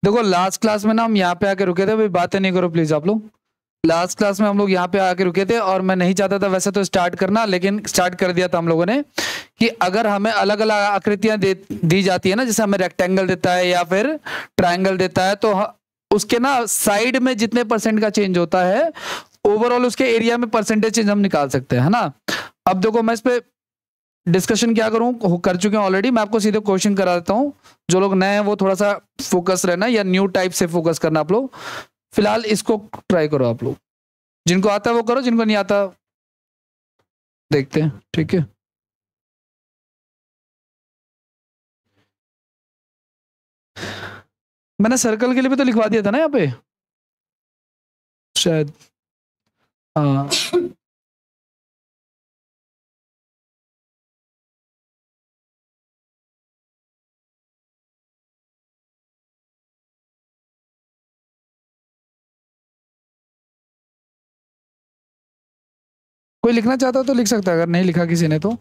देखो last class में ना हम यहाँ पे आके रुके थे, भाई बातें नहीं करो प्लीज आप लोग। लास्ट क्लास में हम लोग यहाँ पे आके रुके थे और मैं नहीं चाहता था वैसे तो स्टार्ट करना, लेकिन स्टार्ट कर दिया था हम लोगों ने कि अगर हमें अलग अलग आकृतियां दी जाती है ना, जैसे हमें रेक्टेंगल देता है या फिर ट्रायंगल देता है, तो उसके ना साइड में जितने परसेंट का चेंज होता है ओवरऑल उसके एरिया में परसेंटेज चेंज हम निकाल सकते हैं, है ना। अब देखो मैं इस पे डिस्कशन क्या करूं, कर चुके हैं ऑलरेडी। मैं आपको सीधे क्वेश्चन करा देता हूं, जो लोग नए हैं वो थोड़ा सा फोकस रहना, या न्यू टाइप से फोकस करना आप लोग। फिलहाल इसको ट्राई करो आप लोग, जिनको आता है वो करो, जिनको नहीं आता देखते हैं, ठीक है। मैंने सर्कल के लिए भी तो लिखवा दिया था ना यहाँ पे शायद, हाँ। कोई लिखना चाहता हो तो लिख सकता है, अगर नहीं लिखा किसी ने तो।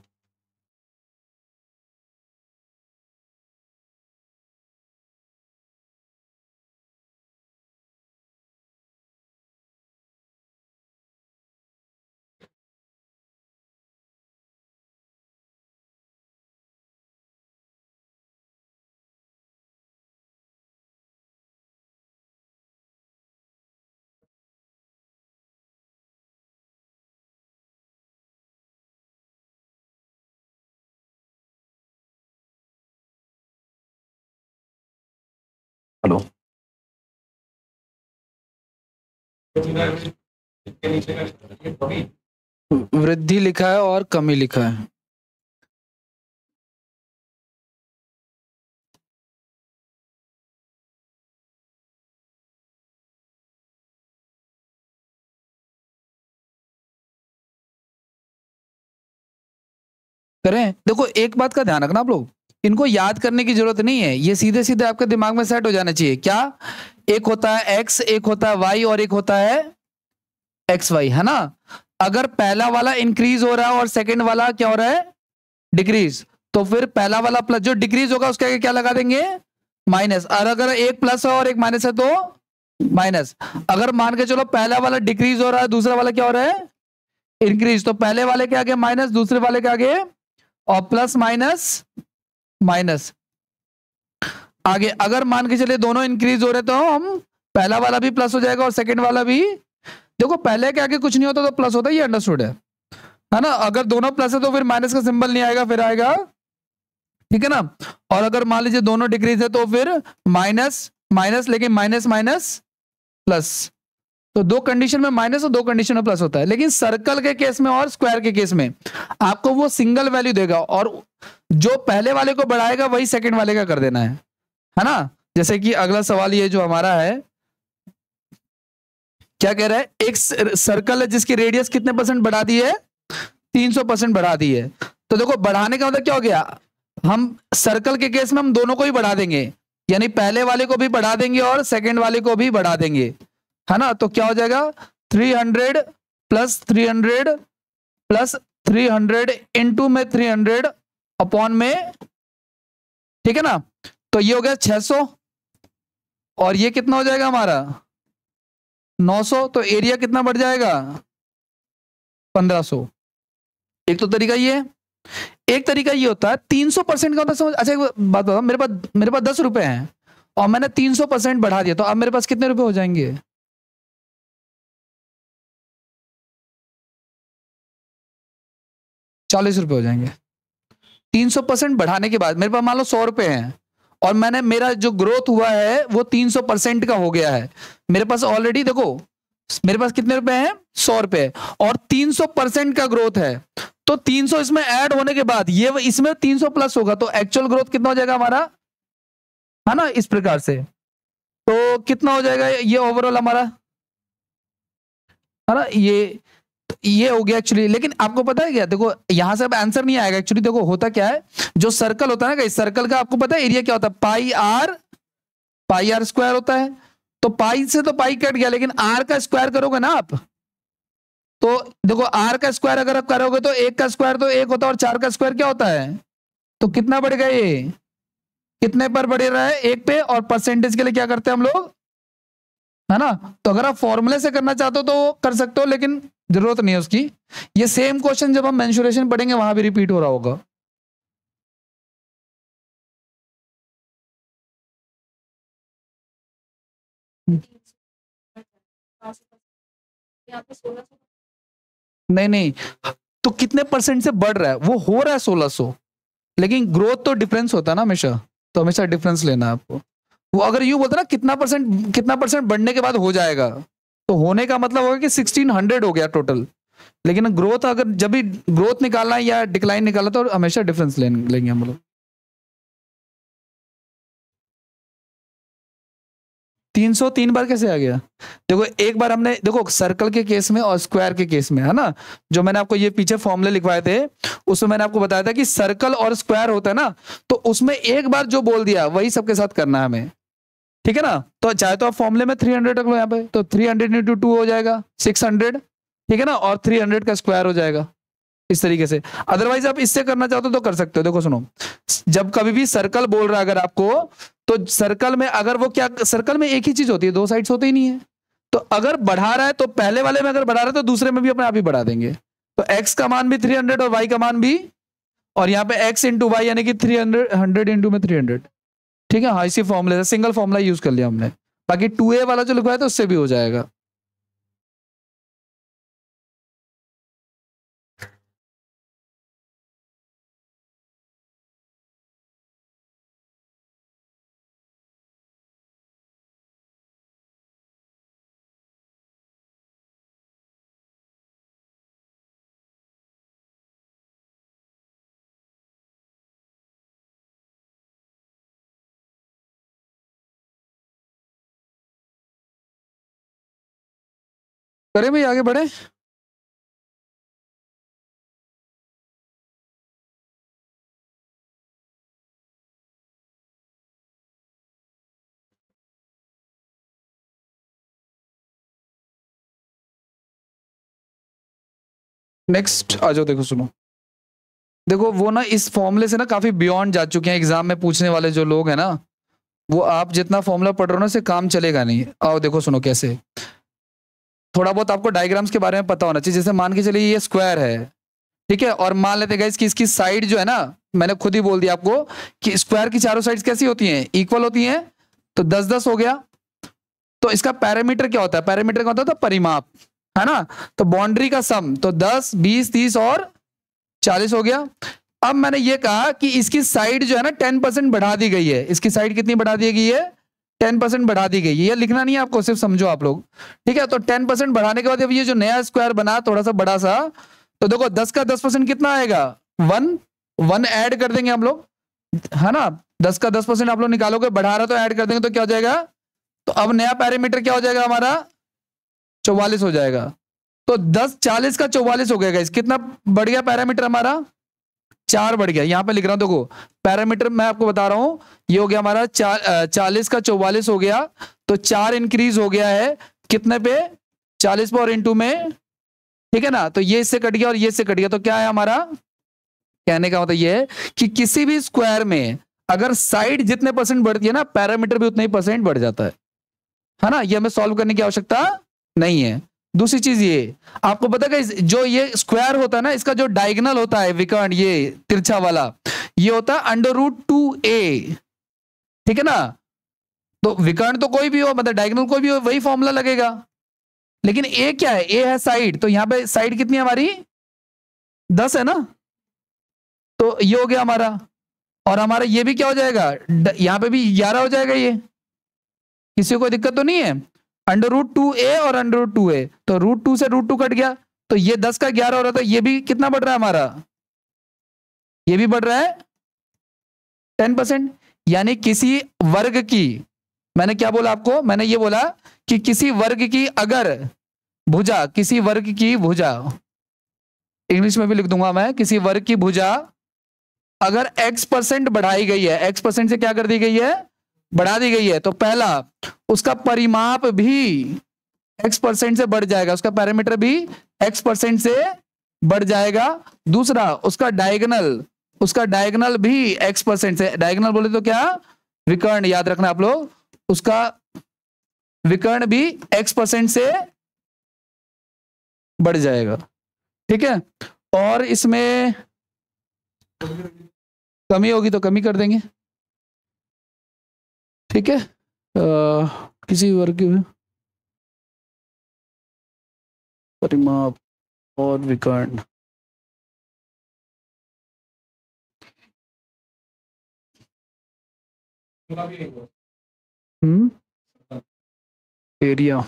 हेलो, वृद्धि लिखा है और कमी लिखा है। करें, देखो एक बात का ध्यान रखना आप लोग, इनको याद करने की जरूरत नहीं है, ये सीधे सीधे आपके दिमाग में सेट हो जाना चाहिए। क्या, एक होता है एक्स, एक होता है वाई और एक होता है एक्स वाई, है ना। अगर पहला वाला इंक्रीज हो रहा है और सेकंड वाला क्या हो रहा है, डिक्रीज, तो फिर पहला वाला प्लस, जो डिक्रीज होगा उसके आगे क्या लगा देंगे, माइनस। और अगर एक प्लस है और एक माइनस है तो माइनस। अगर मान के चलो पहला वाला डिक्रीज हो रहा है, दूसरा वाला क्या हो रहा है, इंक्रीज, तो पहले वाले के आगे माइनस, दूसरे वाले के आगे और प्लस माइनस माइनस। आगे अगर मान के चले दोनों इंक्रीज हो रहे तो हम पहला वाला भी प्लस हो जाएगा और सेकंड वाला भी। देखो पहले के आगे कुछ नहीं होता तो प्लस होता है, ये अंडरस्टूड है ना। अगर दोनों प्लस है तो फिर माइनस का सिंबल नहीं आएगा, फिर आएगा, ठीक है ना। और अगर मान लीजिए दोनों डिक्रीज है तो फिर माइनस माइनस, लेकिन माइनस माइनस प्लस। तो दो कंडीशन में माइनस और दो कंडीशन में प्लस होता है, लेकिन सर्कल के केस में और स्क्वायर के केस में आपको वो सिंगल वैल्यू देगा, और जो पहले वाले को बढ़ाएगा वही सेकंड वाले का कर देना है ना। जैसे कि अगला सवाल ये जो हमारा है, क्या कह रहा है, एक सर्कल है जिसकी रेडियस कितने परसेंट बढ़ा दी है, 300% बढ़ा दी है। तो देखो बढ़ाने का मतलब क्या हो गया, हम सर्कल के केस में हम दोनों को ही बढ़ा देंगे, यानी पहले वाले को भी बढ़ा देंगे और सेकंड वाले को भी बढ़ा देंगे, है ना। तो क्या हो जाएगा, 300 प्लस 300 प्लस 300 इंटू में 300 अपॉन में, ठीक है ना। तो ये हो गया 600, और ये कितना हो जाएगा हमारा 900। तो एरिया कितना बढ़ जाएगा, 1500। एक तो तरीका ये है, एक तरीका ये होता है 300% का होता है, समझ। अच्छा एक बात बताओ, मेरे पास 10 रुपए हैं और मैंने 300% बढ़ा दिया, तो अब मेरे पास कितने रुपए हो जाएंगे, 40 रुपए हो जाएंगे। 300% बढ़ाने के बाद मेरे पास मान लो 100 रुपए हैं, और मैंने, मेरा जो ग्रोथ हुआ है वो 300% का हो गया है। मेरे पास ऑलरेडी देखो मेरे पास कितने रुपए हैं, 100 रुपए, और 300% का ग्रोथ है। तो 300 इसमें ऐड होने के बाद ये इसमें 300 प्लस होगा, तो एक्चुअल ग्रोथ कितना हो जाएगा हमारा, है ना, इस प्रकार से। तो कितना हो जाएगा ये ओवरऑल हमारा, है ना। ये हो गया एक्चुअली। लेकिन आपको पता है क्या, देखो यहां से अब आंसर नहीं आएगा एक्चुअली। देखो होता क्या है, जो सर्कल होता है ना, इस सर्कल का आपको पता है एरिया क्या होता है, पाई आर स्क्वायर होता है। तो पाई से तो पाई कट गया, लेकिन आर का स्क्वायर करोगे ना आप, तो देखो आर का स्क्वायर अगर आप करोगे तो एक का स्क्वायर तो एक होता है, और 4 का स्क्वायर क्या होता है, तो कितना बढ़ेगा ये, कितने पर बढ़ रहा है? 1 पे। और परसेंटेज के लिए क्या करते हैं हम लोग, है ना? तो अगर आप फॉर्मूले से करना चाहते हो तो कर सकते हो, लेकिन जरूरत नहीं है उसकी। ये सेम क्वेश्चन जब हम मेंसुरेशन पढ़ेंगे वहां भी रिपीट हो रहा होगा। नहीं नहीं, तो कितने परसेंट से बढ़ रहा है? वो हो रहा है 1600, लेकिन ग्रोथ तो डिफरेंस होता है ना हमेशा, तो हमेशा डिफरेंस लेना है आपको। वो अगर यूं बोलते ना कितना परसेंट बढ़ने के बाद हो जाएगा, तो होने का मतलब होगा कि 1600 हो गया टोटल। लेकिन ग्रोथ, अगर जब भी ग्रोथ निकालना है या डिक्लाइन निकालना, तो हमेशा डिफरेंस लेंगे हम लोग। 303 बार कैसे आ गया? देखो एक बार हमने, देखो सर्कल के केस में और स्क्वायर के केस में, है ना, जो मैंने आपको ये पीछे फॉर्मूले लिखवाए थे, उसमें मैंने आपको बताया था कि सर्कल और स्क्वायर होता है ना, तो उसमें एक बार जो बोल दिया वही सबके साथ करना है हमें, ठीक है ना? तो चाहे तो आप फॉर्मूले में 300 रख लो यहाँ पे, तो 300 इंटू 2 हो जाएगा 600, ठीक है ना? और 300 का स्क्वायर हो जाएगा इस तरीके से। अदरवाइज आप इससे करना चाहते हो तो कर सकते हो। देखो सुनो, जब कभी भी सर्कल बोल रहा है अगर आपको, तो सर्कल में अगर वो क्या, सर्कल में एक ही चीज होती है, दो साइड्स होती ही नहीं है। तो अगर बढ़ा रहा है तो पहले वाले में अगर बढ़ा रहा है तो दूसरे में भी अपने आप ही बढ़ा देंगे। तो x का मान भी 300 और y का मान भी, और यहाँ पे x इंटू वाई यानी कि 300 इंटू में 300, ठीक है? हाँ, इसी फॉर्मूले से सिंगल फॉर्मूला यूज कर लिया हमने। बाकी 2a वाला जो लिखवाया था उससे भी हो जाएगा। करें भाई, आगे बढ़े। नेक्स्ट आ जाओ। देखो सुनो, देखो वो ना इस फॉर्मूले से ना काफी बियॉन्ड जा चुके हैं एग्जाम में पूछने वाले जो लोग हैं ना, वो आप जितना फॉर्मूला पढ़ रहे हो ना, इससे काम चलेगा नहीं। आओ देखो सुनो कैसे। थोड़ा बहुत आपको डायग्राम्स के बारे में पता होना चाहिए। जैसे मान के चलिए ये स्क्वायर है, ठीक है, और मान लेते हैं कि इसकी साइड जो है ना, मैंने खुद ही बोल दिया आपको कि स्क्वायर की चारों साइड्स कैसी होती हैं, इक्वल होती हैं। तो 10-10 हो गया। तो इसका पैरामीटर क्या होता है? पैरामीटर क्या होता है? तो परिमाप, है ना? तो बाउंड्री का सम, तो 10, 20, 30 और 40 हो गया। अब मैंने ये कहा कि इसकी साइड जो है ना 10% बढ़ा दी गई है। इसकी साइड कितनी बढ़ा दी गई है? 10% बढ़ा दी गई है। ये लिखना नहीं है आपको, सिर्फ समझो आप लोग, ठीक है? तो 10% बढ़ाने के बाद अब ये जो नया स्क्वायर बना थोड़ा सा बड़ा सा, तो देखो 10 का 10% कितना आएगा? 1 ऐड कर देंगे हम लोग, है ना? 10 का 10% आप लोग निकालोगे, बढ़ा रहा तो ऐड कर देंगे, तो क्या हो जाएगा? तो अब नया पैरामीटर क्या हो जाएगा हमारा? 44 हो जाएगा। तो 10, 40 का 44 हो गया। कितना बढ़ गया पैरामीटर हमारा? 4 बढ़ गया। यहां पे लिख रहा हूं, देखो पैरामीटर मैं आपको बता रहा हूं, ये हो गया हमारा 40 का 44 हो गया। तो 4 इंक्रीज हो गया है कितने पे? 40 पे और इंटू में, ठीक है ना? तो ये इससे कट गया और ये इससे कट गया, तो क्या है हमारा? कहने का मतलब ये है कि किसी भी स्क्वायर में अगर साइड जितने परसेंट बढ़ती है ना, पैरामीटर भी उतने ही परसेंट बढ़ जाता है ना? ये हमें सॉल्व करने की आवश्यकता नहीं है। दूसरी चीज ये आपको पता है, जो ये स्क्वायर होता है ना, इसका जो डायगोनल होता है विकर्ण, ये तिरछा वाला, ये होता है √2a, ठीक है ना? तो विकर्ण तो कोई भी हो, मतलब डायगोनल कोई भी हो, वही फॉर्मूला लगेगा। लेकिन a क्या है? a है साइड, तो यहां पे साइड कितनी है हमारी? 10 है ना? तो ये हो गया हमारा, और हमारा ये भी क्या हो जाएगा? यहां पे भी 11 हो जाएगा। ये किसी को कोई दिक्कत तो नहीं है? √2a और √2a, तो √2 से √2 कट गया, तो ये 10 का 11 हो रहा था। ये भी कितना बढ़ रहा है हमारा? ये भी बढ़ रहा है 10%। यानी किसी वर्ग की, मैंने क्या बोला आपको? मैंने ये बोला कि किसी वर्ग की अगर भुजा, किसी वर्ग की भुजा, इंग्लिश में भी लिख दूंगा मैं, किसी वर्ग की भुजा अगर x% बढ़ाई गई है, x% से क्या कर दी गई है? बढ़ा दी गई है, तो पहला उसका परिमाप भी x% से बढ़ जाएगा, उसका पैरामीटर भी x% से बढ़ जाएगा। दूसरा उसका डायगोनल भी x% से, डायगोनल बोले तो क्या? विकर्ण याद रखना आप लोग, उसका विकर्ण भी x% से बढ़ जाएगा, ठीक है। और इसमें कमी होगी तो कमी कर देंगे, ठीक है। किसी वर्ग के परिमाप और विकर्ण, एरिया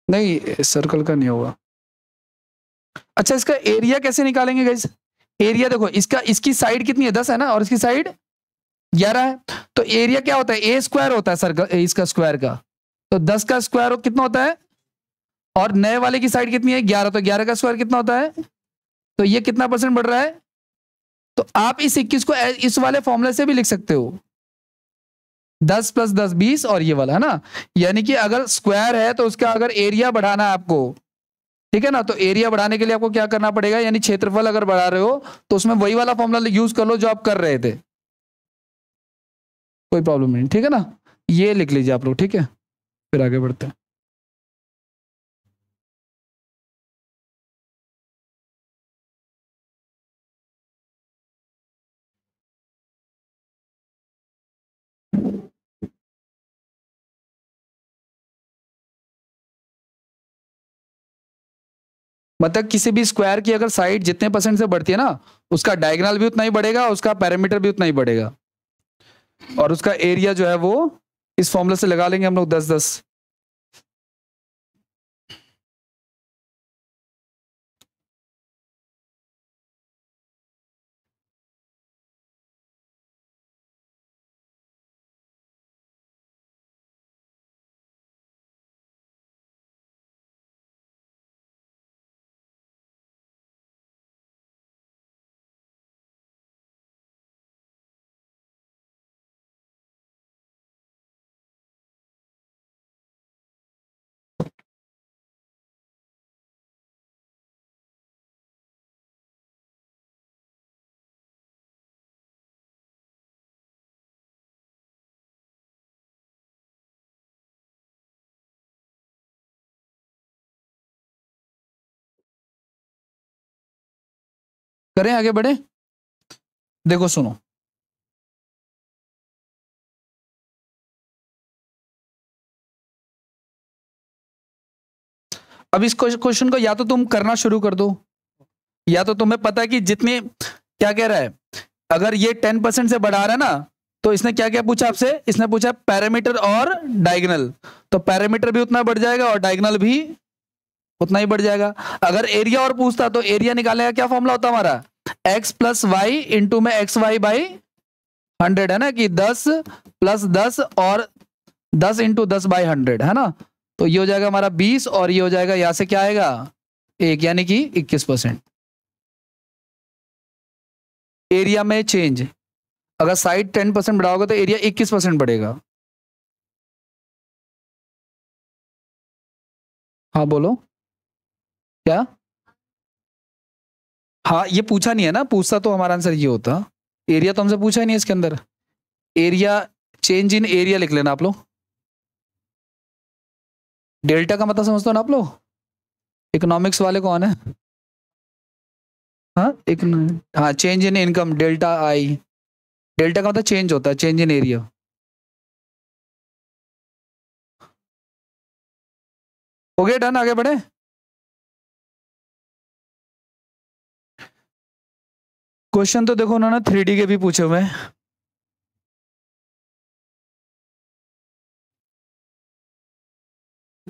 नहीं, सर्कल का नहीं होगा। अच्छा, इसका एरिया कैसे निकालेंगे गाइस? एरिया देखो, इसका इसकी साइड कितनी है, 10 है ना, और इसकी साइड 11 है। तो एरिया क्या होता है, ए स्क्वायर होता है सर्कल, इसका स्क्वायर का। तो 10 का स्क्वायर कितना होता है, और नए वाले की साइड कितनी है, 11, तो 11 का स्क्वायर कितना होता है, तो ये कितना % बढ़ रहा है। तो आप इस 21 को इस वाले फॉर्मूले से भी लिख सकते हो, 10 + 10 20, और ये वाला है ना। यानी कि अगर स्क्वायर है तो उसका अगर एरिया बढ़ाना है आपको, ठीक है ना, तो एरिया बढ़ाने के लिए आपको क्या करना पड़ेगा, यानी क्षेत्रफल अगर बढ़ा रहे हो तो उसमें वही वाला फॉर्मूला यूज कर लो जो आप कर रहे थे, कोई प्रॉब्लम नहीं, ठीक है ना। ये लिख लीजिए आप लोग, ठीक है, फिर आगे बढ़ते हैं। मतलब किसी भी स्क्वायर की अगर साइड जितने % से बढ़ती है ना, उसका डायगोनल भी उतना ही बढ़ेगा, उसका पैरामीटर भी उतना ही बढ़ेगा, और उसका एरिया जो है वो इस फॉर्मूले से लगा लेंगे हम लोग, 10 10। करें आगे बढ़े, देखो सुनो, अब इस क्वेश्चन को या तो तुम करना शुरू कर दो, या तो तुम्हें पता है कि जितने, क्या कह रहा है, अगर ये 10% से बढ़ा रहा है ना, तो इसने क्या क्या पूछा आपसे, इसने पूछा पैरामीटर और डायगोनल, तो पैरामीटर भी उतना बढ़ जाएगा और डायगोनल भी उतना ही बढ़ जाएगा। अगर एरिया और पूछता तो एरिया निकालने का क्या फॉर्मूला होता हमारा, x + y इंटू में xy/100, है ना, कि 10 + 10 और 10 × 10/100, है ना। तो ये हो जाएगा हमारा 20, और ये हो जाएगा, यहां से क्या आएगा 1, यानी कि 21%। एरिया में चेंज, अगर साइड 10% बढ़ाओगे तो एरिया 21% बढ़ेगा। हाँ बोलो क्या, हाँ ये पूछा नहीं है ना, पूछता तो हमारा आंसर ये होता, एरिया तो हमसे पूछा ही नहीं इसके अंदर। एरिया, चेंज इन एरिया लिख लेना आप लोग। डेल्टा का मतलब समझते हो ना आप लोग, इकोनॉमिक्स वाले कौन है, हाँ एक, हाँ change in income, delta I, delta का मतलब चेंज होता है, चेंज इन एरिया। हो गया डन, आगे बढ़े। क्वेश्चन तो देखो उन्होंने 3D के भी पूछे हुए हैं,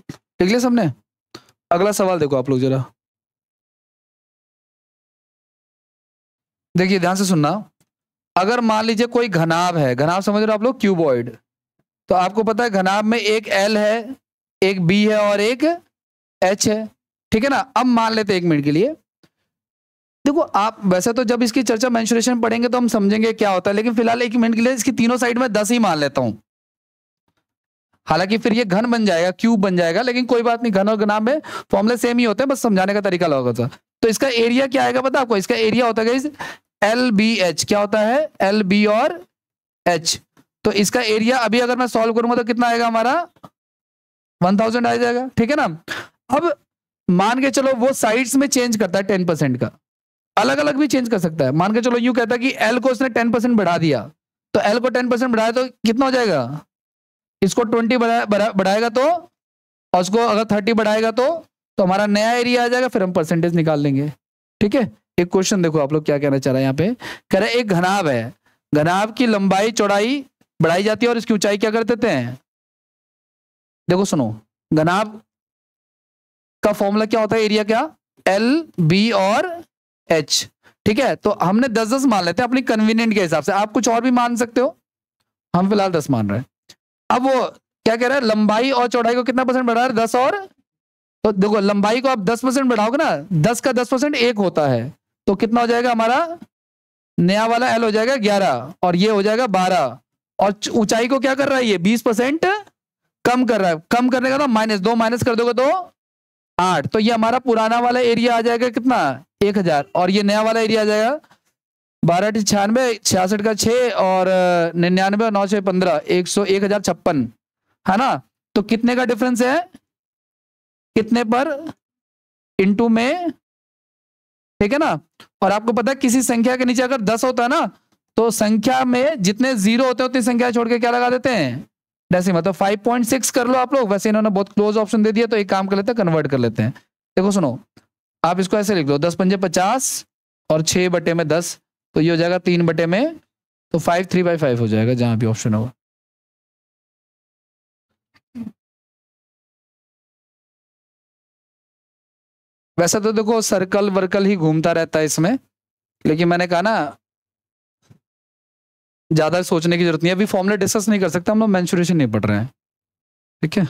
देख लिया सबने। अगला सवाल देखो आप लोग जरा, देखिए ध्यान से सुनना। अगर मान लीजिए कोई घनाभ है, घनाभ समझ रहे हो आप लोग, क्यूबॉइड, तो आपको पता है घनाभ में एक L है, एक B है और एक H है, ठीक है ना। अब मान लेते हैं 1 मिनट के लिए, देखो आप वैसे तो जब इसकी चर्चा मेंसुरेशन पढ़ेंगे तो हम समझेंगे क्या होता है, लेकिन फिलहाल 1 मिनट के लिए इसकी तीनों साइड में 10 ही मान लेता हूं। हालांकि फिर ये घन बन जाएगा, क्यूब बन जाएगा, लेकिन कोई बात नहीं, घन और घनाभ में फॉर्मूले सेम ही होते हैं, बस समझाने का तरीका अलग होता है। तो इसका एरिया क्या आएगा पता आपको, इसका एरिया होता है LBH, क्या होता है, LB और एच। तो इसका एरिया अभी अगर मैं सॉल्व करूंगा तो कितना आएगा हमारा 1000 आ जाएगा, ठीक है ना। अब मान के चलो वो साइड्स में चेंज करता है 10% का, अलग अलग भी चेंज कर सकता है। मान के चलो यूं कहता है कि एल को उसने 10% बढ़ा दिया, तो एल को 10% बढ़ाया तो कितना हो जाएगा, इसको 20 बढ़ाएगा तो, और उसको अगर 30 बढ़ाएगा तो हमारा नया एरिया आ जाएगा, फिर हम परसेंटेज निकाल लेंगे, ठीक है। एक क्वेश्चन देखो आप लोग क्या कहना चाह रहे हैं यहाँ पे, कह रहे एक घनाभ है, घनाभ की लंबाई चौड़ाई बढ़ाई जाती है और इसकी ऊंचाई क्या कर देते हैं। देखो सुनो, घनाभ का फॉर्मूला क्या होता है, एरिया क्या, एल बी और एच, ठीक है। तो हमने 10-10 मान लेते हैं अपनी कन्वीनियंट के हिसाब से, आप कुछ और भी मान सकते हो, हम फिलहाल 10 मान रहे हैं। अब वो क्या कह रहा है, लंबाई और चौड़ाई को कितना परसेंट बढ़ा रहा है, 10 और, तो देखो लंबाई को आप 10% बढ़ाओगे ना, 10 का 10% 1 होता है, तो कितना हो जाएगा हमारा नया वाला एल हो जाएगा 11 और ये हो जाएगा 12, और ऊंचाई को क्या कर रहा है ये 20% कम कर रहा है। कम करने का ना -2 माइनस कर दोगे तो 8, तो ये हमारा पुराना वाला एरिया आ जाएगा कितना 1000, और ये नया वाला एरिया आ जाएगा 12 96, 66 का 6 और 99 और 9 6 15, 1056, है ना। तो कितने का डिफरेंस है, कितने पर, इनटू में, ठीक है ना। और आपको पता है किसी संख्या के नीचे अगर 10 होता है ना, तो संख्या में जितने जीरो होते हैं उतनी संख्या छोड़ के क्या लगा देते हैं, डेसिमल। तो 5.6 कर लो आप लोग, वैसे इन्होंने बहुत क्लोज ऑप्शन दे दिया, तो एक काम कर लेते हैं, कन्वर्ट कर लेते हैं। देखो सुनो, आप इसको ऐसे लिख लो, 10 पंजे 50 और 6 बटे में 10, तो ये हो जाएगा 3 बटे में, तो 5 3/5 हो जाएगा जहां भी ऑप्शन होगा। वैसे तो देखो सर्कल वर्कल ही घूमता रहता है इसमें, लेकिन मैंने कहा ना ज्यादा सोचने की जरूरत नहीं है, अभी फॉर्मूले डिस्कस नहीं कर सकते हम लोग, मेंसुरेशन नहीं पढ़ रहे हैं, ठीक है।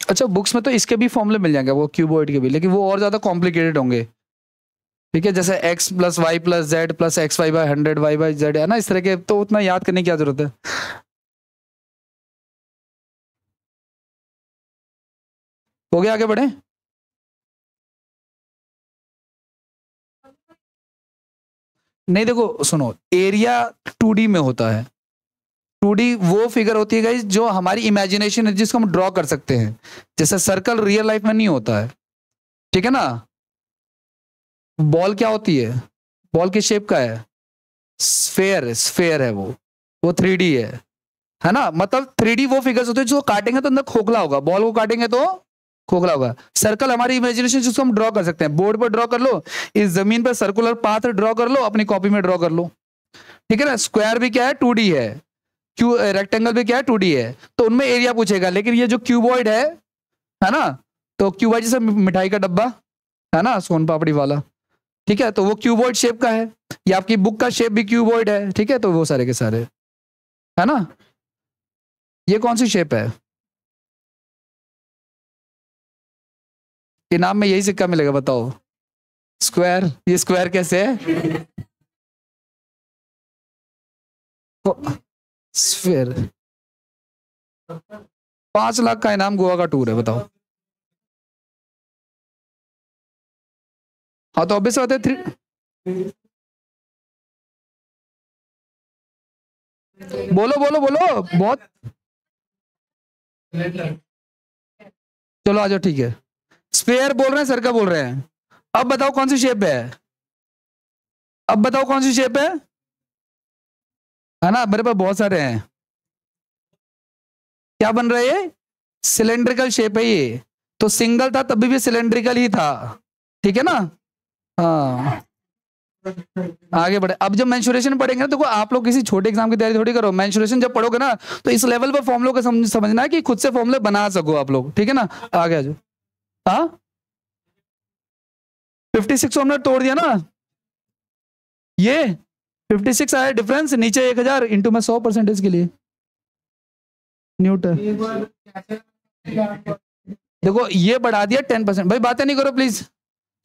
अच्छा बुक्स में तो इसके भी फॉर्मूले मिल जाएंगे, वो क्यूबॉइड के भी, लेकिन वो और ज्यादा कॉम्प्लिकेटेड होंगे, ठीक है। जैसे x + y + z + xy/100 y/z है ना, इस तरह के, तो उतना याद करने की क्या जरूरत है। हो गया, आगे बढ़े। नहीं देखो सुनो, एरिया 2D में होता है, 2D वो फिगर होती है गाइस जो हमारी इमेजिनेशन है, जिसको हम ड्रॉ कर सकते हैं, जैसे सर्कल रियल लाइफ में नहीं होता है, ठीक है ना। बॉल क्या होती है, बॉल की शेप का है, स्फेयर, स्फेयर है वो 3D है ना। मतलब 3D वो फिगर्स होते हैं जो काटेंगे तो अंदर खोखला होगा, बॉल को काटेंगे तो खोखला होगा। सर्कल हमारी इमेजिनेशन जिसको हम ड्रॉ कर सकते हैं, बोर्ड पर ड्रॉ कर लो, इस जमीन पर सर्कुलर पाथ ड्रॉ कर लो, अपनी कॉपी में ड्रॉ कर लो, ठीक है ना। स्क्वायर भी क्या है 2D है, रेक्टेंगल भी क्या है 2D है, तो उनमें एरिया पूछेगा। लेकिन ये जो क्यूबॉइड है ना, तो क्यूबॉइड जैसे मिठाई का डब्बा है ना, सोन पापड़ी वाला, ठीक है, तो वो क्यूबॉइड शेप का है। ये आपकी बुक का शेप भी क्यूबॉइड है, ठीक है, तो वो सारे के सारे है ना। ये कौन सी शेप है, इनाम में यही सिक्का मिलेगा, बताओ। स्क्वायर, ये स्क्वायर कैसे है, स्फीयर। 5 लाख का इनाम, गोवा का टूर है, बताओ। हाँ तो ऑब्वियस बात है 3। बोलो बोलो बोलो, बहुत, चलो आ जाओ, ठीक है। स्फीयर बोल रहे हैं, सर्कल बोल रहे हैं, अब बताओ कौन सी शेप है, अब बताओ कौन सी शेप है ना, मेरे पास बहुत सारे हैं। क्या बन रहा है ये, सिलेंड्रिकल शेप है ये, तो सिंगल था तभी भी सिलेंड्रिकल ही था, ठीक है ना। हाँ आगे बढ़े। अब जब मेंसुरेशन पढ़ेंगे ना, देखो आप लोग किसी छोटे एग्जाम की तैयारी थोड़ी करो, मेंसुरेशन जब पढ़ोगे ना, तो इस लेवल पर फॉर्मुलों को समझना है कि खुद से फॉर्मुले बना सको आप लोग, ठीक है ना। आगे आ जाओ। हाँ 56 हमने तोड़ दिया ना, ये 56 आया डिफरेंस, नीचे 1000 इंटू में 100% के लिए न्यूटन। देखो ये बढ़ा दिया 10%, भाई बातें नहीं करो प्लीज,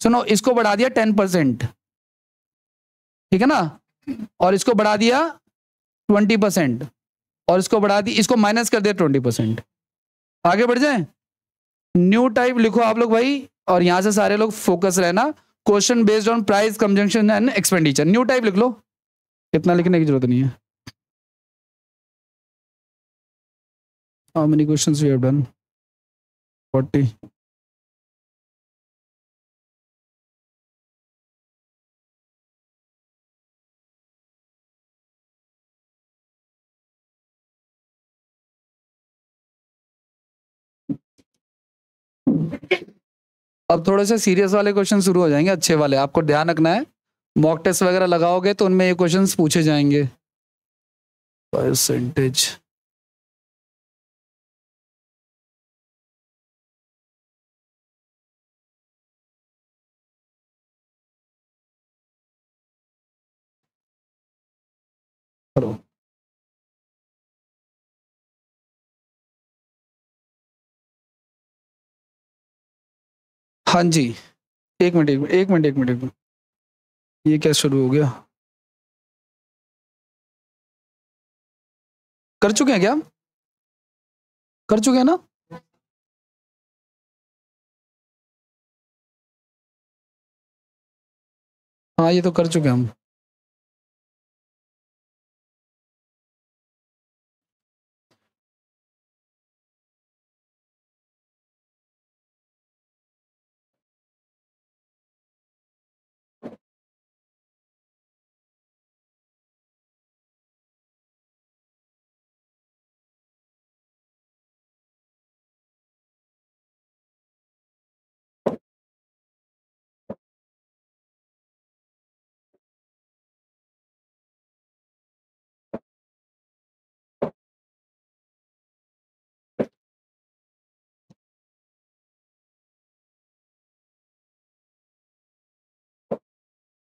सुनो, इसको बढ़ा दिया 10%, ठीक है ना, और इसको बढ़ा दिया 20%, और इसको बढ़ा दी, इसको माइनस कर दिया 20%। आगे बढ़ जाए, न्यू टाइप लिखो आप लोग भाई, और यहां से सारे लोग फोकस रहना, question based on price, conjunction and expenditure, new type लिख लो, इतना लिखने की जरूरत नहीं है। How many questions we have done? 40। अब थोड़े से सीरियस वाले क्वेश्चन शुरू हो जाएंगे, अच्छे वाले, आपको ध्यान रखना है, मॉक टेस्ट वगैरह लगाओगे तो उनमें ये क्वेश्चंस पूछे जाएंगे। परसेंटेज, हेलो, हाँ जी, एक मिनट एक मिनट एक मिनट एक मिनट एक मिनट, ये क्या शुरू हो गया? कर चुके हैं क्या? कर चुके हैं ना? हाँ ये तो कर चुके हैं हम।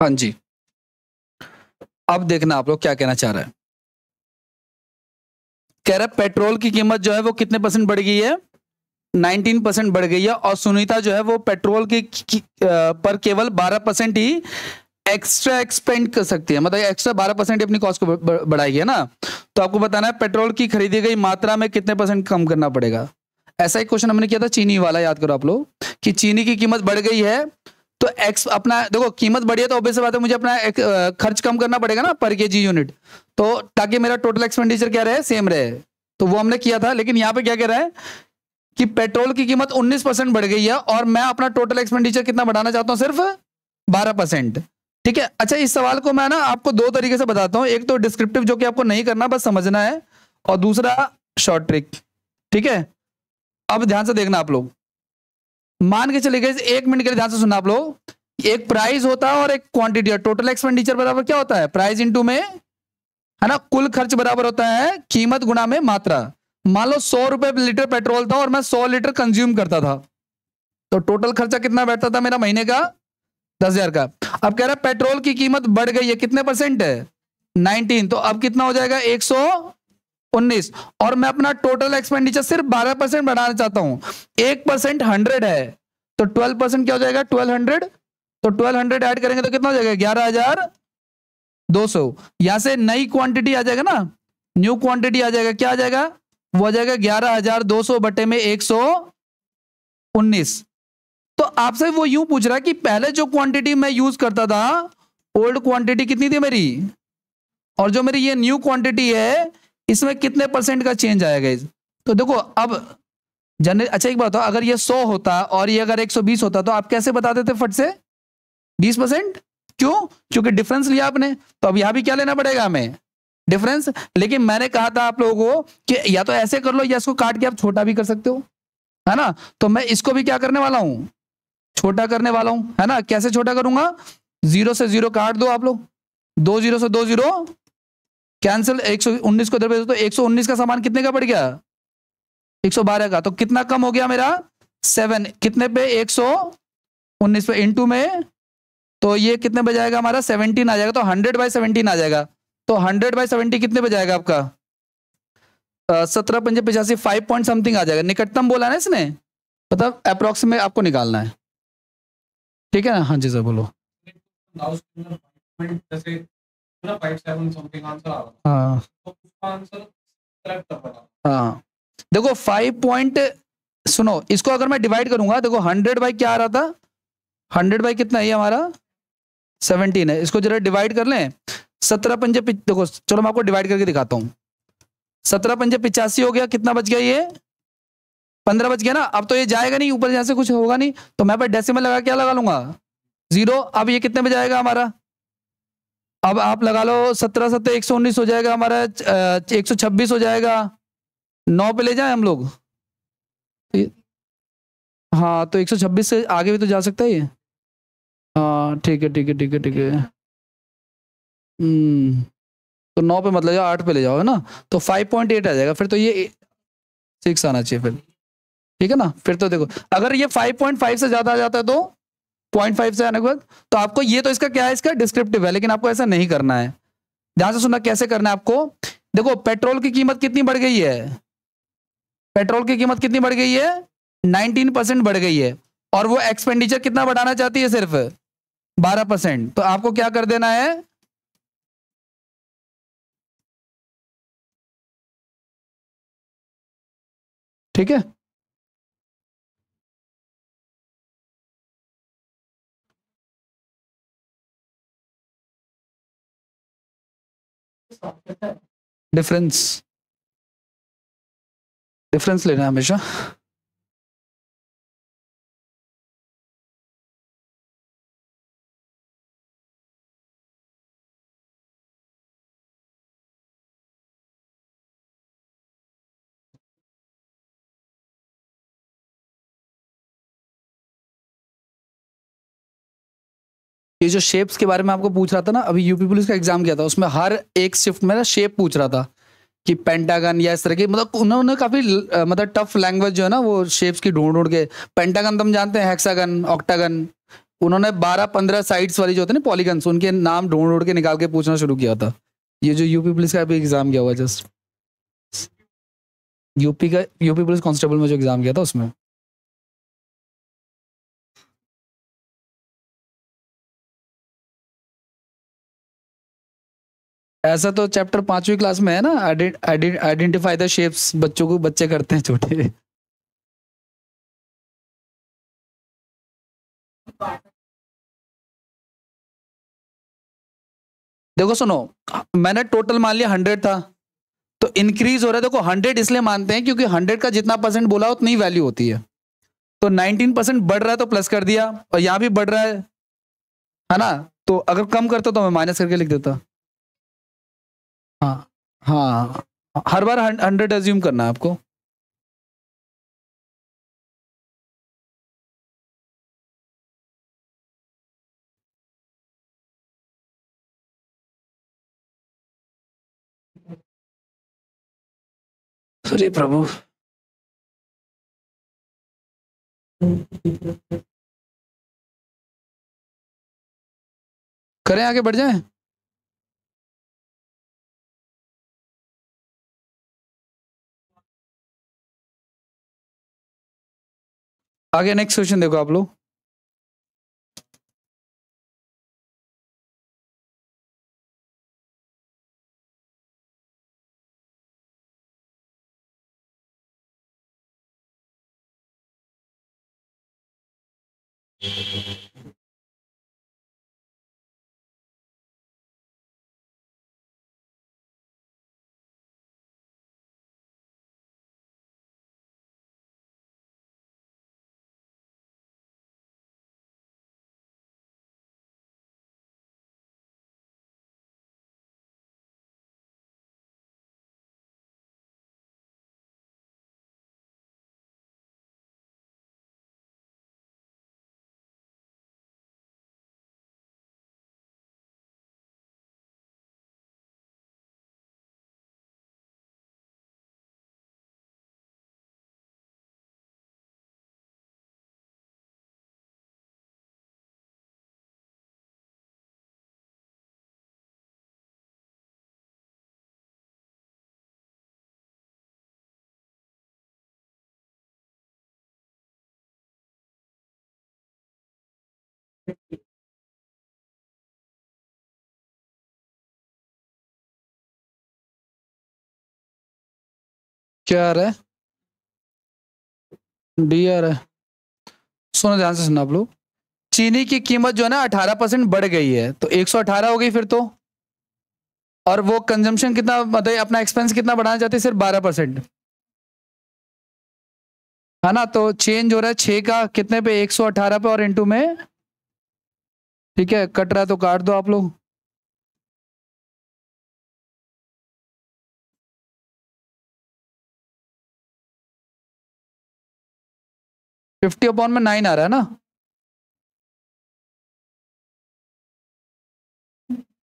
हाँ जी, अब देखना आप लोग क्या कहना चाह रहा है। कह रहा है पेट्रोल की कीमत जो है वो कितने परसेंट बढ़ गई है? 19% बढ़ गई है, और सुनीता जो है वो पेट्रोल की पर केवल 12% ही एक्स्ट्रा एक्सपेंड कर सकती है, मतलब एक्स्ट्रा 12% अपनी कॉस्ट को बढ़ाएगी, है ना। तो आपको बताना है पेट्रोल की खरीदी गई मात्रा में कितने परसेंट कम करना पड़ेगा। ऐसा एक क्वेश्चन हमने किया था चीनी वाला, याद करो आप लोग, कि चीनी की कीमत बढ़ गई है तो एक्स अपना, देखो कीमत बढ़ी है तो ऑब्वियस बात है मुझे अपना खर्च कम करना पड़ेगा ना पर केजी यूनिट, तो ताकि मेरा टोटल एक्सपेंडिचर क्या रहे, सेम रहे, तो वो हमने किया था। लेकिन यहाँ पे क्या कह रहा है कि पेट्रोल की कीमत 19% बढ़ गई है और मैं अपना टोटल एक्सपेंडिचर कितना बढ़ाना चाहता हूं, सिर्फ 12%। ठीक है, अच्छा इस सवाल को मैं ना आपको दो तरीके से बताता हूं, एक तो डिस्क्रिप्टिव जो कि आपको नहीं करना बस समझना है, और दूसरा शॉर्ट ट्रिक। ठीक है, अब ध्यान से देखना आप लोग, मान के चले गए, एक मिनट के लिए ध्यान से सुनना आप लोग, एक प्राइस होता है और एक क्वांटिटी, टोटल एक्सपेंडिचर बराबर क्या होता है, प्राइस इंटू में, है ना, कुल खर्च बराबर होता है कीमत गुणा में मात्रा। मान लो 100 रुपए लीटर पेट्रोल था और मैं 100 लीटर कंज्यूम करता था, तो टोटल खर्चा कितना बैठता था मेरा महीने का, 10,000 का। अब कह रहा है पेट्रोल की कीमत बढ़ गई है, कितने परसेंट है, 19, तो अब कितना हो जाएगा 119, और मैं अपना टोटल एक्सपेंडिचर सिर्फ 12% बढ़ाना चाहता हूं, 1% 100 है, तो 12% क्या हो जाएगा 1200, तो 1200 ऐड करेंगे तो कितना हो जाएगा 11,200। यहां से नई क्वांटिटी आ जाएगा ना, न्यू क्वांटिटी आ जाएगा, क्या आ जाएगा, वो आ जाएगा 11,200 बटे में 119। तो आपसे वो यूं पूछ रहा है कि पहले जो क्वांटिटी मैं यूज करता था, ओल्ड क्वांटिटी कितनी थी मेरी, और जो मेरी ये न्यू क्वांटिटी है इसमें कितने परसेंट का चेंज आएगा। तो देखो अब अच्छा एक बात हो, अगर ये 100 होता और ये अगर 120 होता तो आप कैसे बता देते फट से, 20%, क्यों, क्योंकि डिफरेंस लिया आपने, तो अब यहां भी क्या लेना पड़ेगा हमें, डिफरेंस। लेकिन मैंने कहा था आप लोगों को कि या तो ऐसे कर लो या इसको काट के आप छोटा भी कर सकते हो, है ना, तो मैं इसको भी क्या करने वाला हूं, छोटा करने वाला हूं, है ना। कैसे छोटा करूंगा, 0 से 0 काट दो आप लोग, 2 0 से 2 0 कैंसिल, 119 को इधर भेज दो, तो 119 का सामान कितने का पड़ गया, 112 का, तो कितना कम हो गया मेरा 7, कितने पे 119 पे इंटू में, तो ये कितने पे जाएगा हमारा 17 आ जाएगा, तो 100/17 आ जाएगा, तो 100/70 कितने पे जाएगा आपका 17 पंजे 85, 5 पॉइंट समथिंग आ जाएगा, निकटतम बोला ना इसने, मतलब अप्रोक्सीमेट आपको निकालना है, ठीक है ना? हाँ जी सर बोलो। जैसे 5-7 समथिंग आंसर आ रहा हाँ तो उसका आंसर सेलेक्ट कर पाना। हाँ देखो 5 पॉइंट, सुनो इसको अगर मैं डिवाइड करूंगा, देखो 100 बाई क्या आ रहा था, 100 बाई कितना है ये हमारा 17 है, इसको जरा डिवाइड कर लें। 17 पंजे देखो चलो मैं आपको डिवाइड करके दिखाता हूँ। 17 पंजे 85 हो गया, कितना बच गया ये 15 बच गया ना। अब तो ये जाएगा नहीं ऊपर, जैसे कुछ होगा नहीं, तो मैं डेसिमल लगा क्या लगा लूंगा 0। अब ये कितने में जाएगा हमारा, अब आप लगा लो 17 17 119 हो जाएगा हमारा, 126 हो जाएगा। 9 पे ले जाए हम लोग, हाँ तो 126 से आगे भी तो जा सकता है ये। हाँ ठीक है ठीक है ठीक है ठीक है। तो 9 पे मत ले जाओ, 8 पे ले जाओ, है ना? तो 5.8 आ जाएगा फिर, तो ये 6 आना चाहिए फिर, ठीक है ना? फिर तो देखो अगर ये 5.5 से ज्यादा आ जाता है तो 0.5 से आने के बाद, तो आपको ये तो इसका क्या है, इसका डिस्क्रिप्टिव है, लेकिन आपको ऐसा नहीं करना है। ध्यान से सुनना कैसे करना है आपको। देखो पेट्रोल की कीमत कितनी बढ़ गई है, पेट्रोल की कीमत कितनी बढ़ गई है 19% बढ़ गई है, और वो एक्सपेंडिचर कितना बढ़ाना चाहती है, सिर्फ 12%। तो आपको क्या कर देना है, ठीक है? डिफरेंस, डिफरेंस लेना है हमेशा। ये जो शेप्स के बारे में आपको पूछ रहा था ना, अभी यूपी पुलिस का एग्जाम किया था, उसमें हर एक शिफ्ट में ना शेप पूछ रहा था कि पेंटागन या इस तरह की, मतलब उन्होंने काफी मतलब टफ लैंग्वेज जो है ना वो शेप्स की ढूंढ ढूंढ के। पेंटागन तुम जानते हैं, हेक्सागन, ऑक्टागन, उन्होंने 12-15 साइड्स वाली जो होती है ना पॉलीगन्स, उनके नाम ढूंढ ढूंढ के निकाल के पूछना शुरू किया था। ये जो यूपी पुलिस का अभी एग्जाम किया हुआ जस्ट, यूपी का यूपी पुलिस कांस्टेबल में जो एग्जाम किया था उसमें। ऐसा तो चैप्टर 5वीं क्लास में है ना, आइडेंटिफाई द शेप्स, बच्चों को बच्चे करते हैं छोटे। देखो सुनो, मैंने टोटल मान लिया 100 था, तो इंक्रीज हो रहा है। देखो 100 इसलिए मानते हैं क्योंकि 100 का जितना परसेंट बोला उतनी वैल्यू होती है। तो 19% बढ़ रहा है तो प्लस कर दिया, और यहां भी बढ़ रहा है ना? तो अगर कम करता तो मैं माइनस करके लिख देता। हाँ हाँ, हर बार 100 एज्यूम करना है आपको। अरे प्रभु, करें आगे बढ़ जाएं। आगे नेक्स्ट क्वेश्चन देखो आप लोग। क्या आ रहा है? डी आ रहा है। सुनो ध्यान से सुना आप लोग। चीनी की कीमत जो है ना 18% बढ़ गई है, तो 118 हो गई फिर तो। और वो कंजम्पशन कितना, मतलब अपना एक्सपेंस कितना बढ़ाना चाहते हैं? सिर्फ 12%, है ना। तो चेंज हो रहा है 6 का कितने पे? 118 पे, और इनटू में, ठीक है, कट रहा है तो काट दो आप लोग। 50 अपॉन में 9 आ रहा है ना?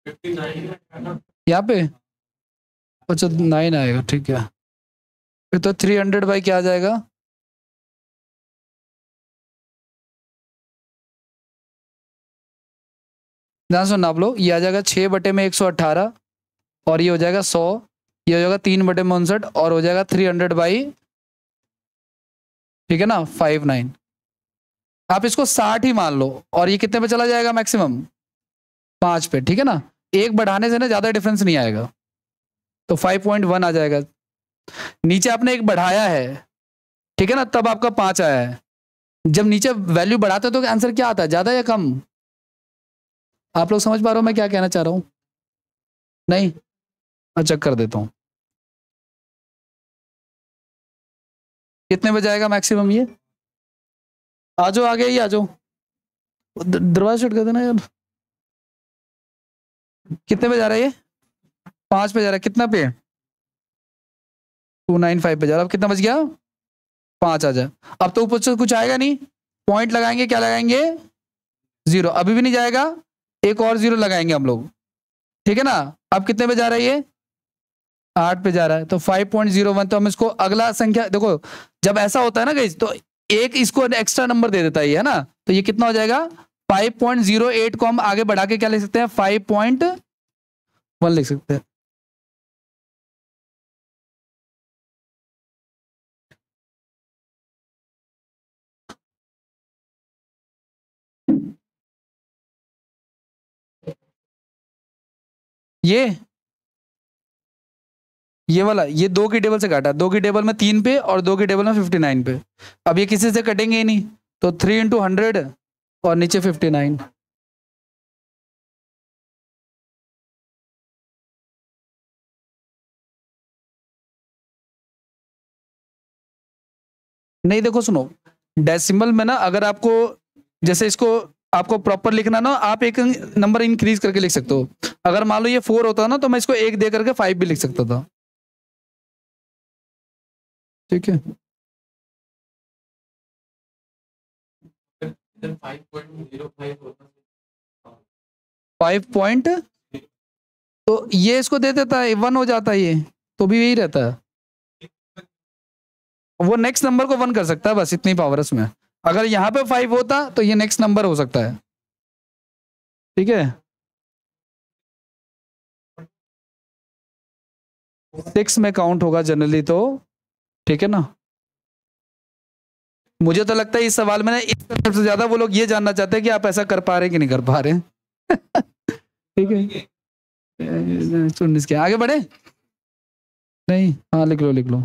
59 यहाँ पे अच्छा 9 आएगा, ठीक है। फिर तो 300 बाई क्या आ जाएगा? ध्यान सुनना आप लोग, ये आ जाएगा 6/118, और ये हो जाएगा 100, ये हो जाएगा 3/59, और हो जाएगा 300 बाई, ठीक है ना, 59। आप इसको 60 ही मान लो, और ये कितने पे चला जाएगा मैक्सिमम? 5 पे, ठीक है ना। एक बढ़ाने से ना ज्यादा डिफरेंस नहीं आएगा, तो 5.1 आ जाएगा। नीचे आपने एक बढ़ाया है, ठीक है ना, तब आपका 5 आया है। जब नीचे वैल्यू बढ़ाते हो तो आंसर क्या आता है, ज्यादा या कम? आप लोग समझ पा रहे हो मैं क्या कहना चाह रहा हूं? नहीं? अच्छा कर देता हूं। कितने बजे आएगा मैक्सिमम ये? आ जाओ आगे ही आ जाओ, दरवाजा शट कर देना यार। कितने पे जा रहा है ये? 5 पे जा रहा है, कितना पे? 295 पे जा रहा है। अब कितना बच गया? 5 आ जाए। अब तो ऊपर से कुछ आएगा नहीं, पॉइंट लगाएंगे, क्या लगाएंगे? 0। अभी भी नहीं जाएगा, एक और 0 लगाएंगे हम लोग, ठीक है ना। अब कितने पे जा रहा है ये? 8 पे जा रहा है, तो 5.01। तो हम इसको अगला संख्या देखो, जब ऐसा होता है ना गाइस, तो एक इसको एक्स्ट्रा नंबर दे देता है ना, तो ये कितना हो जाएगा? 5.08 को हम आगे बढ़ा के क्या लिख सकते हैं? 5.1 लिख सकते हैं। ये वाला, ये 2 की टेबल से काटा, 2 की टेबल में 3 पे, और 2 की टेबल में 59 पे। अब ये किसी से कटेंगे ही नहीं, तो 3 इंटू 100, और नीचे 59। नहीं देखो सुनो, डेसिमल में ना, अगर आपको जैसे इसको आपको प्रॉपर लिखना ना, आप एक नंबर इंक्रीज करके लिख सकते हो। अगर मान लो ये 4 होता ना, तो मैं इसको 1 दे करके 5 भी लिख सकता था, ठीक है। 5 पॉइंट, तो ये इसको दे देता है 1 हो जाता है ये, तो भी यही रहता है। वो नेक्स्ट नंबर को 1 कर सकता है, बस इतनी पावर उसमें। अगर यहाँ पे 5 होता तो ये नेक्स्ट नंबर हो सकता है, ठीक है। 6 में काउंट होगा जनरली तो, ठीक है ना। मुझे तो लगता है इस सवाल में ना, इस सबसे ज्यादा वो लोग ये जानना चाहते हैं कि आप ऐसा कर पा रहे हैं कि नहीं कर पा रहे हैं। ठीक है, 19 के आगे बढ़े? नहीं, हाँ लिख लो लिख लो।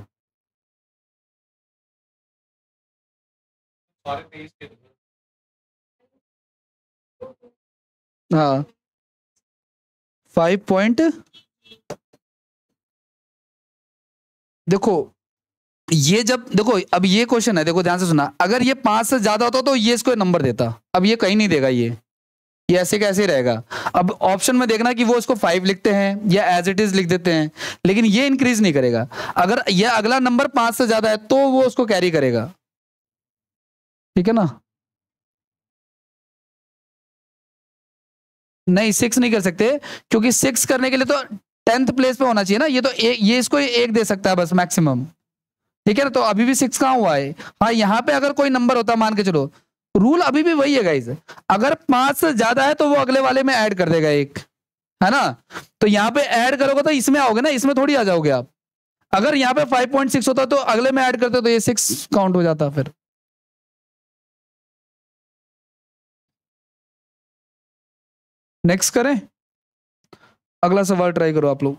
हाँ 5 पॉइंट, देखो ये जब देखो, अब ये क्वेश्चन है, देखो ध्यान से सुना, अगर ये 5 से ज्यादा होता तो ये इसको नंबर देता, अब ये कहीं नहीं देगा, ये ऐसे कैसे रहेगा। अब ऑप्शन में देखना कि वो इसको 5 लिखते हैं या एज इट इज लिख देते हैं, लेकिन ये इंक्रीज नहीं करेगा। अगर ये अगला नंबर 5 से ज्यादा है तो वो उसको कैरी करेगा, ठीक है ना। नहीं 6 नहीं कर सकते, क्योंकि 6 करने के लिए तो 10th प्लेस पे होना चाहिए ना, ये तो ये इसको 1 दे सकता है बस मैक्सिमम, ठीक है ना। तो अभी भी 6 कहां हुआ है? हाँ यहाँ पे अगर कोई नंबर होता, मान के चलो, रूल अभी भी वही है गाइस, अगर 5 से ज्यादा है तो वो अगले वाले में ऐड कर देगा एक, है ना। तो यहाँ पे ऐड करोगे तो इसमें आओगे ना, इसमें थोड़ी आ जाओगे आप। अगर यहाँ पे 5.6 होता तो अगले में ऐड करते तो ये 6 काउंट हो जाता फिर। नेक्स्ट करें, अगला सवाल ट्राई करो आप लोग।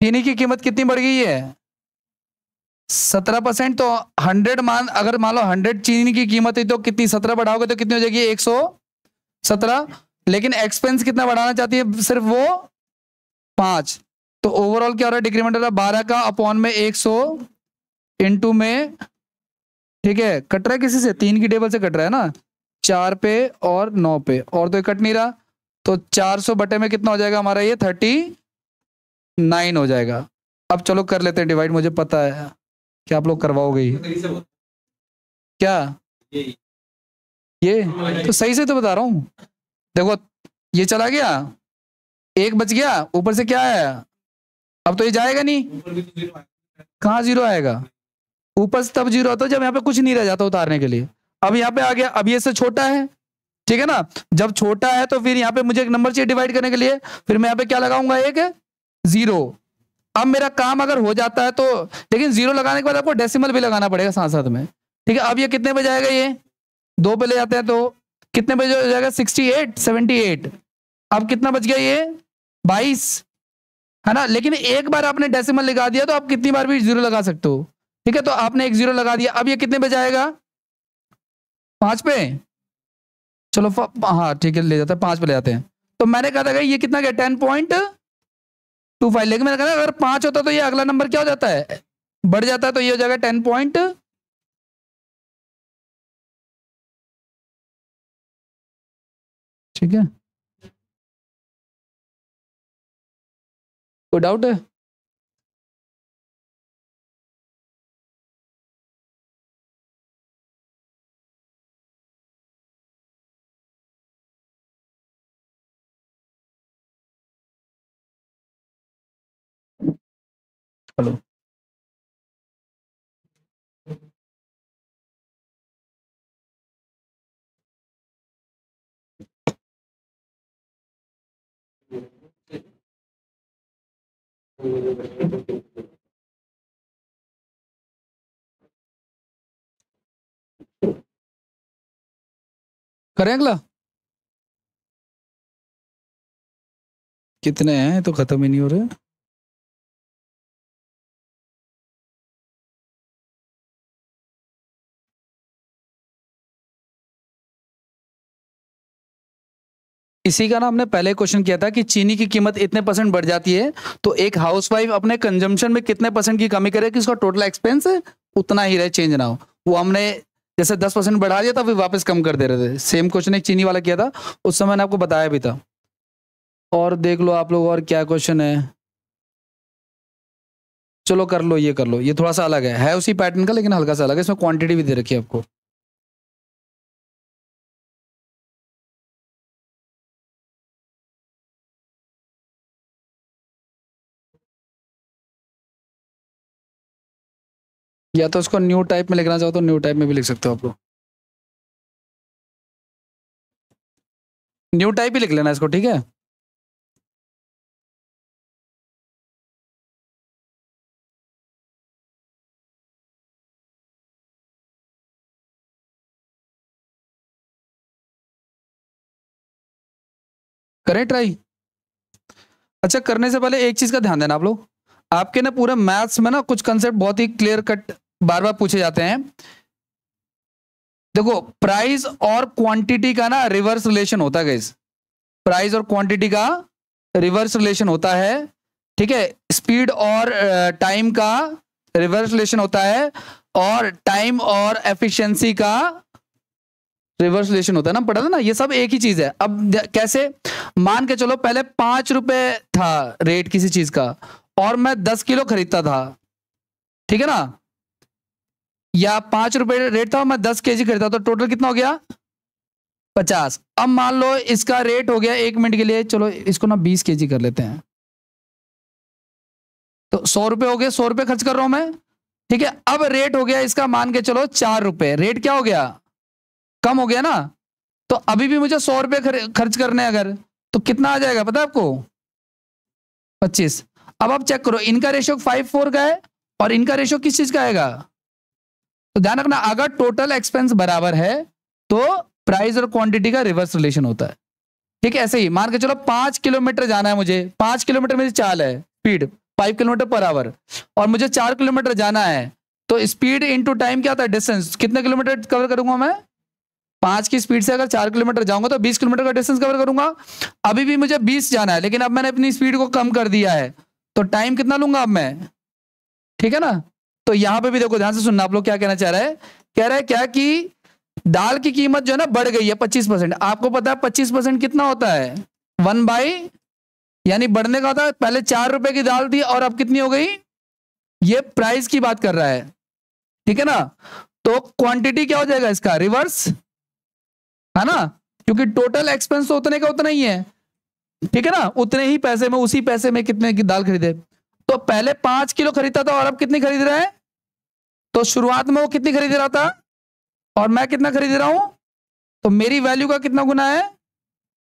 चीनी की कीमत कितनी बढ़ गई है? 17%। तो 100 अगर मान लो 100 चीनी की कीमत है तो कितनी 17 बढ़ाओगे तो कितनी हो जाएगी? 117। लेकिन एक्सपेंस कितना बढ़ाना चाहती है? सिर्फ वो 5। तो ओवरऑल क्या हो रहा है? डिक्रीमेंट हो रहा है 12 का अपॉन में 100 इंटू में, ठीक है, कट रहा है किसी से? 3 की टेबल से कट रहा है ना, 4 पे और 9 पे, और तो कट नहीं रहा। तो 400 बटे में कितना हो जाएगा हमारा? ये 39 हो जाएगा। अब चलो कर लेते हैं डिवाइड, मुझे पता है कि आप लोग करवाओगे ही। क्या ये तो सही से तो बता रहा हूं। देखो ये चला गया, 1 बच गया, ऊपर से क्या आया? अब तो ये जाएगा नहीं। कहाँ 0 आएगा? ऊपर से तब 0 आता है जब यहाँ पे कुछ नहीं रह जाता उतारने के लिए। अब यहाँ पे आ गया, अब ये से छोटा है, ठीक है ना। जब छोटा है तो फिर यहाँ पे मुझे एक नंबर चाहिए डिवाइड करने के लिए, फिर मैं यहाँ पे क्या लगाऊंगा? एक 0। अब मेरा काम अगर हो जाता है तो, लेकिन 0 लगाने के बाद आपको डेसिमल भी लगाना पड़ेगा साथ साथ में, ठीक है। अब ये कितने पे जाएगा? ये 2 पे ले जाते हैं तो कितने पे हो जाएगा? 68 78। अब कितना बच गया? ये 22, है ना। लेकिन एक बार आपने डेसिमल लगा दिया तो आप कितनी बार भी 0 लगा सकते हो, ठीक है। तो आपने एक 0 लगा दिया। अब ये कितने पे जाएगा? 5 पे। चलो हाँ ठीक है, ले जाते हैं 5 पे ले जाते हैं। तो मैंने कहा था ये कितना गया? 10.25। लेकिन मैंने कहा अगर 5 होता तो ये अगला नंबर क्या हो जाता है? बढ़ जाता है। तो ये हो जाएगा 10. ठीक है, कोई डाउट है? हेलो, करें अगला? कितने हैं? तो खत्म ही नहीं हो रहे। इसी का ना हमने पहले क्वेश्चन किया था कि चीनी की कीमत इतने % बढ़ जाती है तो एक हाउसवाइफ अपने कंजम्पशन में कितने % की कमी करे कि उसका टोटल एक्सपेंस उतना ही रहे, चेंज ना हो। वो हमने जैसे 10% बढ़ा दिया था फिर वापस कम कर दे रहे थे। सेम क्वेश्चन एक चीनी वाला किया था, उस समय मैंने आपको बताया भी था। और देख लो आप लोग और क्या क्वेश्चन है। चलो कर लो, ये कर लो। ये थोड़ा सा अलग है उसी पैटर्न का लेकिन हल्का सा अलग है। इसमें क्वांटिटी भी दे रखी है आपको। या तो उसको न्यू टाइप में लिखना चाहो तो न्यू टाइप में भी लिख सकते हो आप लोग। न्यू टाइप ही लिख लेना इसको, ठीक है। करें ट्राई। अच्छा, करने से पहले एक चीज का ध्यान देना आप लोग। आपके ना पूरे मैथ्स में ना कुछ कंसेप्ट बहुत ही क्लियर कट बार बार पूछे जाते हैं। देखो प्राइस और क्वांटिटी का ना रिवर्स रिलेशन होता है गाइस। प्राइस और क्वांटिटी का रिवर्स रिलेशन होता है, ठीक है। स्पीड और टाइम का रिवर्स रिलेशन होता है, और टाइम और एफिशिएंसी का रिवर्स रिलेशन होता है ना, पढ़ा था ना। ये सब एक ही चीज है। अब कैसे? मान के चलो पहले 5 रुपए था रेट किसी चीज का और मैं 10 किलो खरीदता था, ठीक है ना। या 5 रुपए रेट था और मैं 10 केजी खरीदता, तो टोटल कितना हो गया? 50। अब मान लो इसका रेट हो गया 1 मिनट के लिए, चलो इसको ना 20 केजी कर लेते हैं, तो 100 रुपए हो गए। 100 रुपए खर्च कर रहा हूं मैं, ठीक है। अब रेट हो गया इसका मान के चलो 4 रुपए। रेट क्या हो गया? कम हो गया ना। तो अभी भी मुझे 100 रुपए खर्च करने हैं अगर, तो कितना आ जाएगा पता है आपको? 25। अब आप चेक करो, इनका रेशियो 5:4 का है और इनका रेशियो किस चीज का आएगा? तो ध्यान रखना, अगर टोटल एक्सपेंस बराबर है तो प्राइस और क्वांटिटी का रिवर्स रिलेशन होता है, ठीक है। ऐसे ही मान के चलो 5 किलोमीटर जाना है मुझे, 5 किलोमीटर मेरी चाल है स्पीड, 5 किलोमीटर पर आवर, और मुझे 4 किलोमीटर जाना है, तो स्पीड इनटू टाइम क्या होता है, डिस्टेंस, कितने किलोमीटर कवर करूंगा मैं, 5 की स्पीड से अगर 4 किलोमीटर जाऊंगा तो 20 किलोमीटर का डिस्टेंस कवर करूंगा। अभी भी मुझे 20 जाना है, लेकिन अब मैंने अपनी स्पीड को कम कर दिया है, तो टाइम कितना लूंगा अब मैं, ठीक है ना। तो यहां पे भी देखो, ध्यान से सुनना, आप लोग क्या कहना चाह रहे हैं, कह रहे हैं क्या कि दाल की कीमत जो है ना बढ़ गई है 25%। आपको पता है 25% कितना होता है, 1 बाई, यानी बढ़ने का होता है, पहले 4 रुपए की दाल थी और अब कितनी हो गई, ये प्राइस की बात कर रहा है, ठीक है ना। तो क्वांटिटी क्या हो जाएगा इसका, रिवर्स, है ना, क्योंकि टोटल एक्सपेंस तो उतने का उतना ही है, ठीक है ना, उतने ही पैसे में, उसी पैसे में कितने की दाल खरीदे। तो पहले 5 किलो खरीदता था और अब कितनी खरीद रहा है, तो शुरुआत में वो कितनी खरीद रहा था और मैं कितना खरीद रहा हूं, तो मेरी वैल्यू का कितना गुना है,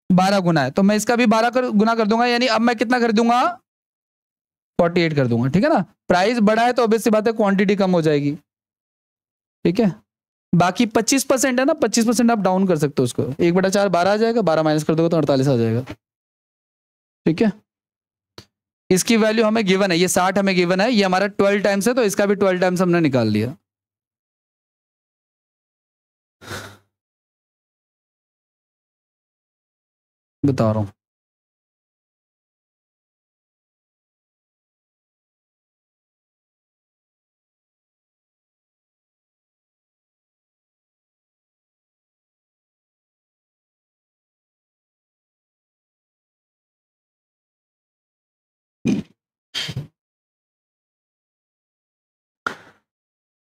12 गुना है, तो मैं इसका भी 12 गुना कर दूंगा, यानी अब मैं कितना खरीदूंगा, 48 कर दूंगा, ठीक है ना। प्राइस बढ़ा है तो ऑब्वियस सी बात है क्वांटिटी कम हो जाएगी, ठीक है। बाकी 25% है ना, 25% आप डाउन कर सकते हो उसको, 1/4 12 आ जाएगा, 12 माइनस कर दोगे तो 48 आ जाएगा, ठीक है। इसकी वैल्यू हमें गिवन है, ये 60 हमें गिवन है, ये हमारा 12 टाइम्स है, तो इसका भी 12 टाइम्स हमने निकाल लिया। बता रहा हूं,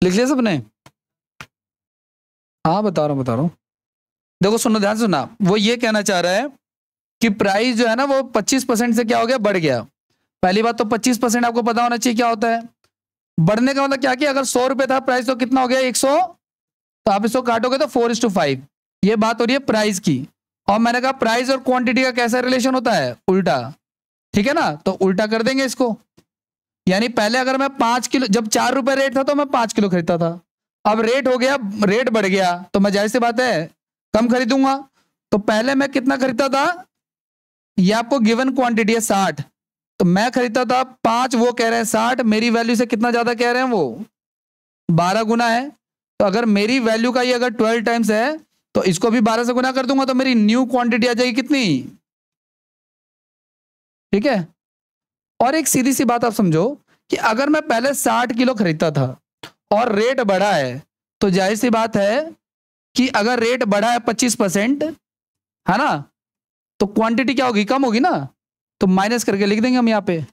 लिख लिया सबने, हाँ बता रहा हूं बता रहा हूं। देखो सुनो, ध्यान सुनना, वो ये कहना चाह रहा है कि प्राइस जो है ना वो 25% से क्या हो गया, बढ़ गया। पहली बात तो 25% आपको पता होना चाहिए क्या होता है, बढ़ने का मतलब क्या, कि अगर 100 रुपए था प्राइस तो कितना हो गया 100, तो आप इसको काटोगे तो 4:5, ये बात हो रही है प्राइस की। और मैंने कहा प्राइस और क्वांटिटी का कैसा रिलेशन होता है, उल्टा, ठीक है ना, तो उल्टा कर देंगे इसको। यानी पहले अगर मैं 5 किलो, जब 4 रुपए रेट था तो मैं 5 किलो खरीदता था, अब रेट हो गया, रेट बढ़ गया, तो मैं जाहिर सी बात है कम खरीदूंगा। तो पहले मैं कितना खरीदता था, ये आपको गिवन क्वांटिटी है 60, तो मैं खरीदता था 5, वो कह रहे हैं 60, मेरी वैल्यू से कितना ज्यादा कह रहे हैं वो, 12 गुना है। तो अगर मेरी वैल्यू का ये अगर 12 टाइम्स है, तो इसको भी 12 से गुना कर दूंगा, तो मेरी न्यू क्वांटिटी आ जाएगी कितनी, ठीक है। और एक सीधी सी बात आप समझो, कि अगर मैं पहले 60 किलो खरीदता था और रेट बढ़ा है, तो जाहिर सी बात है कि अगर रेट बढ़ा है 25%, है ना, तो क्वांटिटी क्या होगी, कम होगी ना। तो माइनस करके लिख देंगे हम यहाँ पे,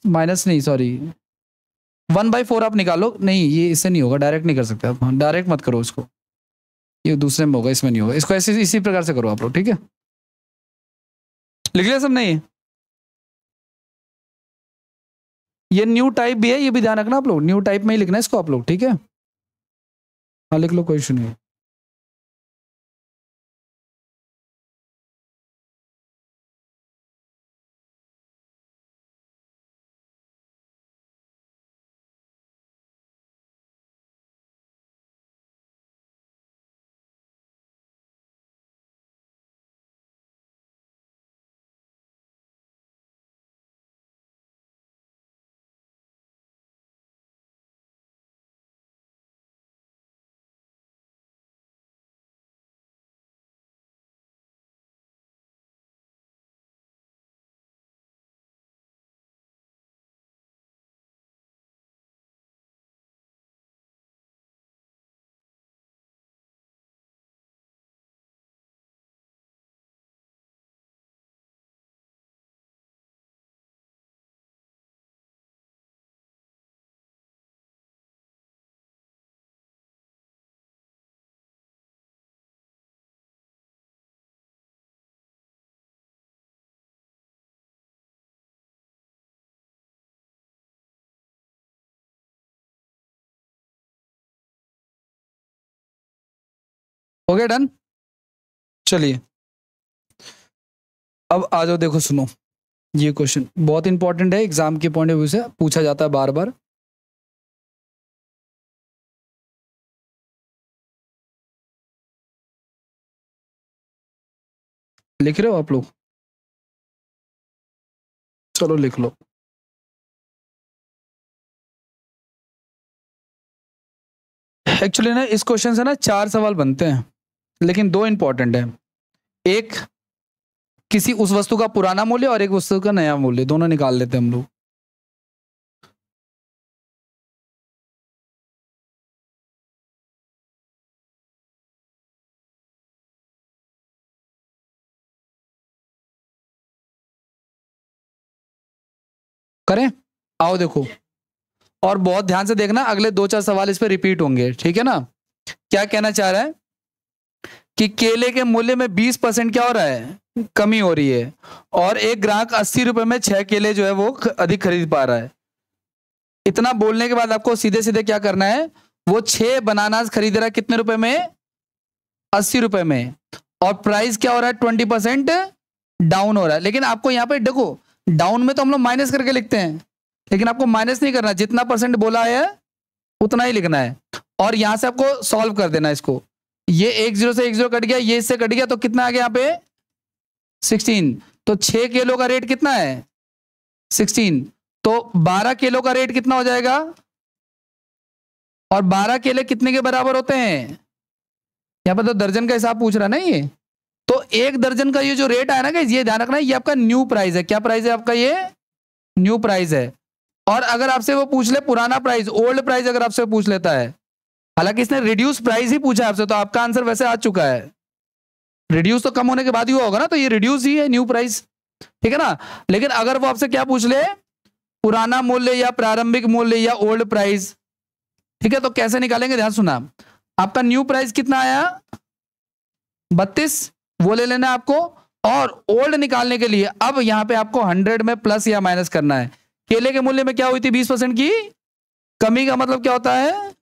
माइनस नहीं सॉरी, 1/4 आप निकालो, नहीं ये इससे नहीं होगा, डायरेक्ट नहीं कर सकते आप, डायरेक्ट मत करो उसको, ये दूसरे में होगा, इसमें नहीं होगा, इसको ऐसे इसी प्रकार से करो आप लोग, ठीक है। लिख लिया सब, नहीं ये न्यू टाइप भी है, ये भी ध्यान रखना आप लोग, न्यू टाइप में ही लिखना है इसको आप लोग, ठीक है। हाँ लिख लो, कोई इशू नहीं है। हो गया डन, चलिए अब आ जाओ, देखो सुनो, ये क्वेश्चन बहुत इंपॉर्टेंट है, एग्जाम के पॉइंट ऑफ व्यू से पूछा जाता है बार बार। लिख रहे हो आप लोग, चलो लिख लो। एक्चुअली ना इस क्वेश्चन से ना 4 सवाल बनते हैं, लेकिन 2 इंपॉर्टेंट है। एक किसी उस वस्तु का पुराना मूल्य और एक वस्तु का नया मूल्य, दोनों निकाल लेते हैं हम लोग। करें? आओ देखो, और बहुत ध्यान से देखना, अगले 2-4 सवाल इस पे रिपीट होंगे, ठीक है ना। क्या कहना चाह रहा है कि केले के मूल्य में 20% क्या हो रहा है, कमी हो रही है, और एक ग्राहक 80 रुपए में 6 केले जो है वो अधिक खरीद पा रहा है। इतना बोलने के बाद आपको सीधे सीधे क्या करना है, वो 6 बनानास खरीद रहा है कितने रुपए में, 80 रुपए में, और प्राइस क्या हो रहा है, 20% डाउन हो रहा है। लेकिन आपको यहाँ पे देखो, डाउन में तो हम लोग माइनस करके लिखते हैं, लेकिन आपको माइनस नहीं करना, जितना परसेंट बोला है उतना ही लिखना है। और यहां से आपको सॉल्व कर देना इसको। ये 1 0 से 1 0 कट गया, ये इससे कट गया, तो कितना आ गया यहाँ पे 16। तो 6 किलो का रेट कितना है 16, तो 12 किलो का रेट कितना हो जाएगा, और 12 केले कितने के बराबर होते हैं, यहाँ पर तो दर्जन का हिसाब पूछ रहा है ना ये। तो 1 दर्जन का ये जो रेट आया ना, ये ध्यान रखना, ये आपका न्यू प्राइस है। क्या प्राइस है आपका, ये न्यू प्राइस है। और अगर आपसे वो पूछ ले पुराना प्राइस, ओल्ड प्राइस अगर आपसे पूछ लेता है, हालांकि इसने रिड्यूस प्राइस ही पूछा आपसे, तो आपका आंसर वैसे आ चुका है। रिड्यूस तो कम होने के बाद ही हुआ होगा ना, तो ये रिड्यूस ही है, न्यू प्राइस, ठीक है ना। लेकिन अगर वो आपसे क्या पूछ ले, पुराना मूल्य या प्रारंभिक मूल्य या ओल्ड प्राइस, ठीक है, तो कैसे निकालेंगे, ध्यान सुना। आपका न्यू प्राइस कितना आया 32, वो ले लेना आपको। और ओल्ड निकालने के लिए अब यहां पे आपको 100 में प्लस या माइनस करना है। केले के मूल्य में क्या हुई थी, 20% की कमी, का मतलब क्या होता है,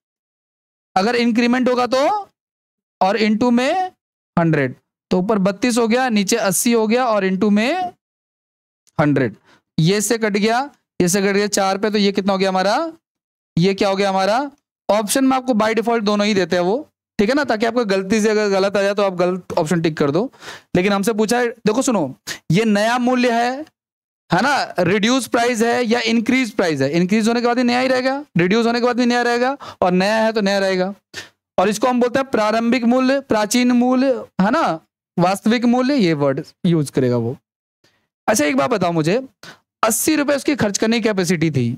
अगर इंक्रीमेंट होगा तो, और इनटू में 100, तो ऊपर 32 हो गया, नीचे 80 हो गया, और इनटू में 100। ये से कट गया, ये से कट गया 4 पे, तो ये कितना हो गया हमारा, ये क्या हो गया हमारा। ऑप्शन में आपको बाय डिफॉल्ट दोनों ही देते हैं वो, ठीक है ना, ताकि आपको गलती से अगर गलत आ जाए तो आप गलत ऑप्शन टिक कर दो। लेकिन हमसे पूछा है, देखो सुनो, ये नया मूल्य है ना, रिड्यूस प्राइस है या इंक्रीज प्राइस है। इंक्रीज होने के बाद भी नया ही रहेगा, रिड्यूस होने के बाद भी नया रहेगा, और नया है तो नया रहेगा। और इसको हम बोलते हैं प्रारंभिक मूल्य, प्राचीन मूल्य, है ना, वास्तविक मूल्य, ये वर्ड यूज करेगा वो। अच्छा एक बात बताओ मुझे, 80 रुपए उसकी खर्च करने की कैपेसिटी थी,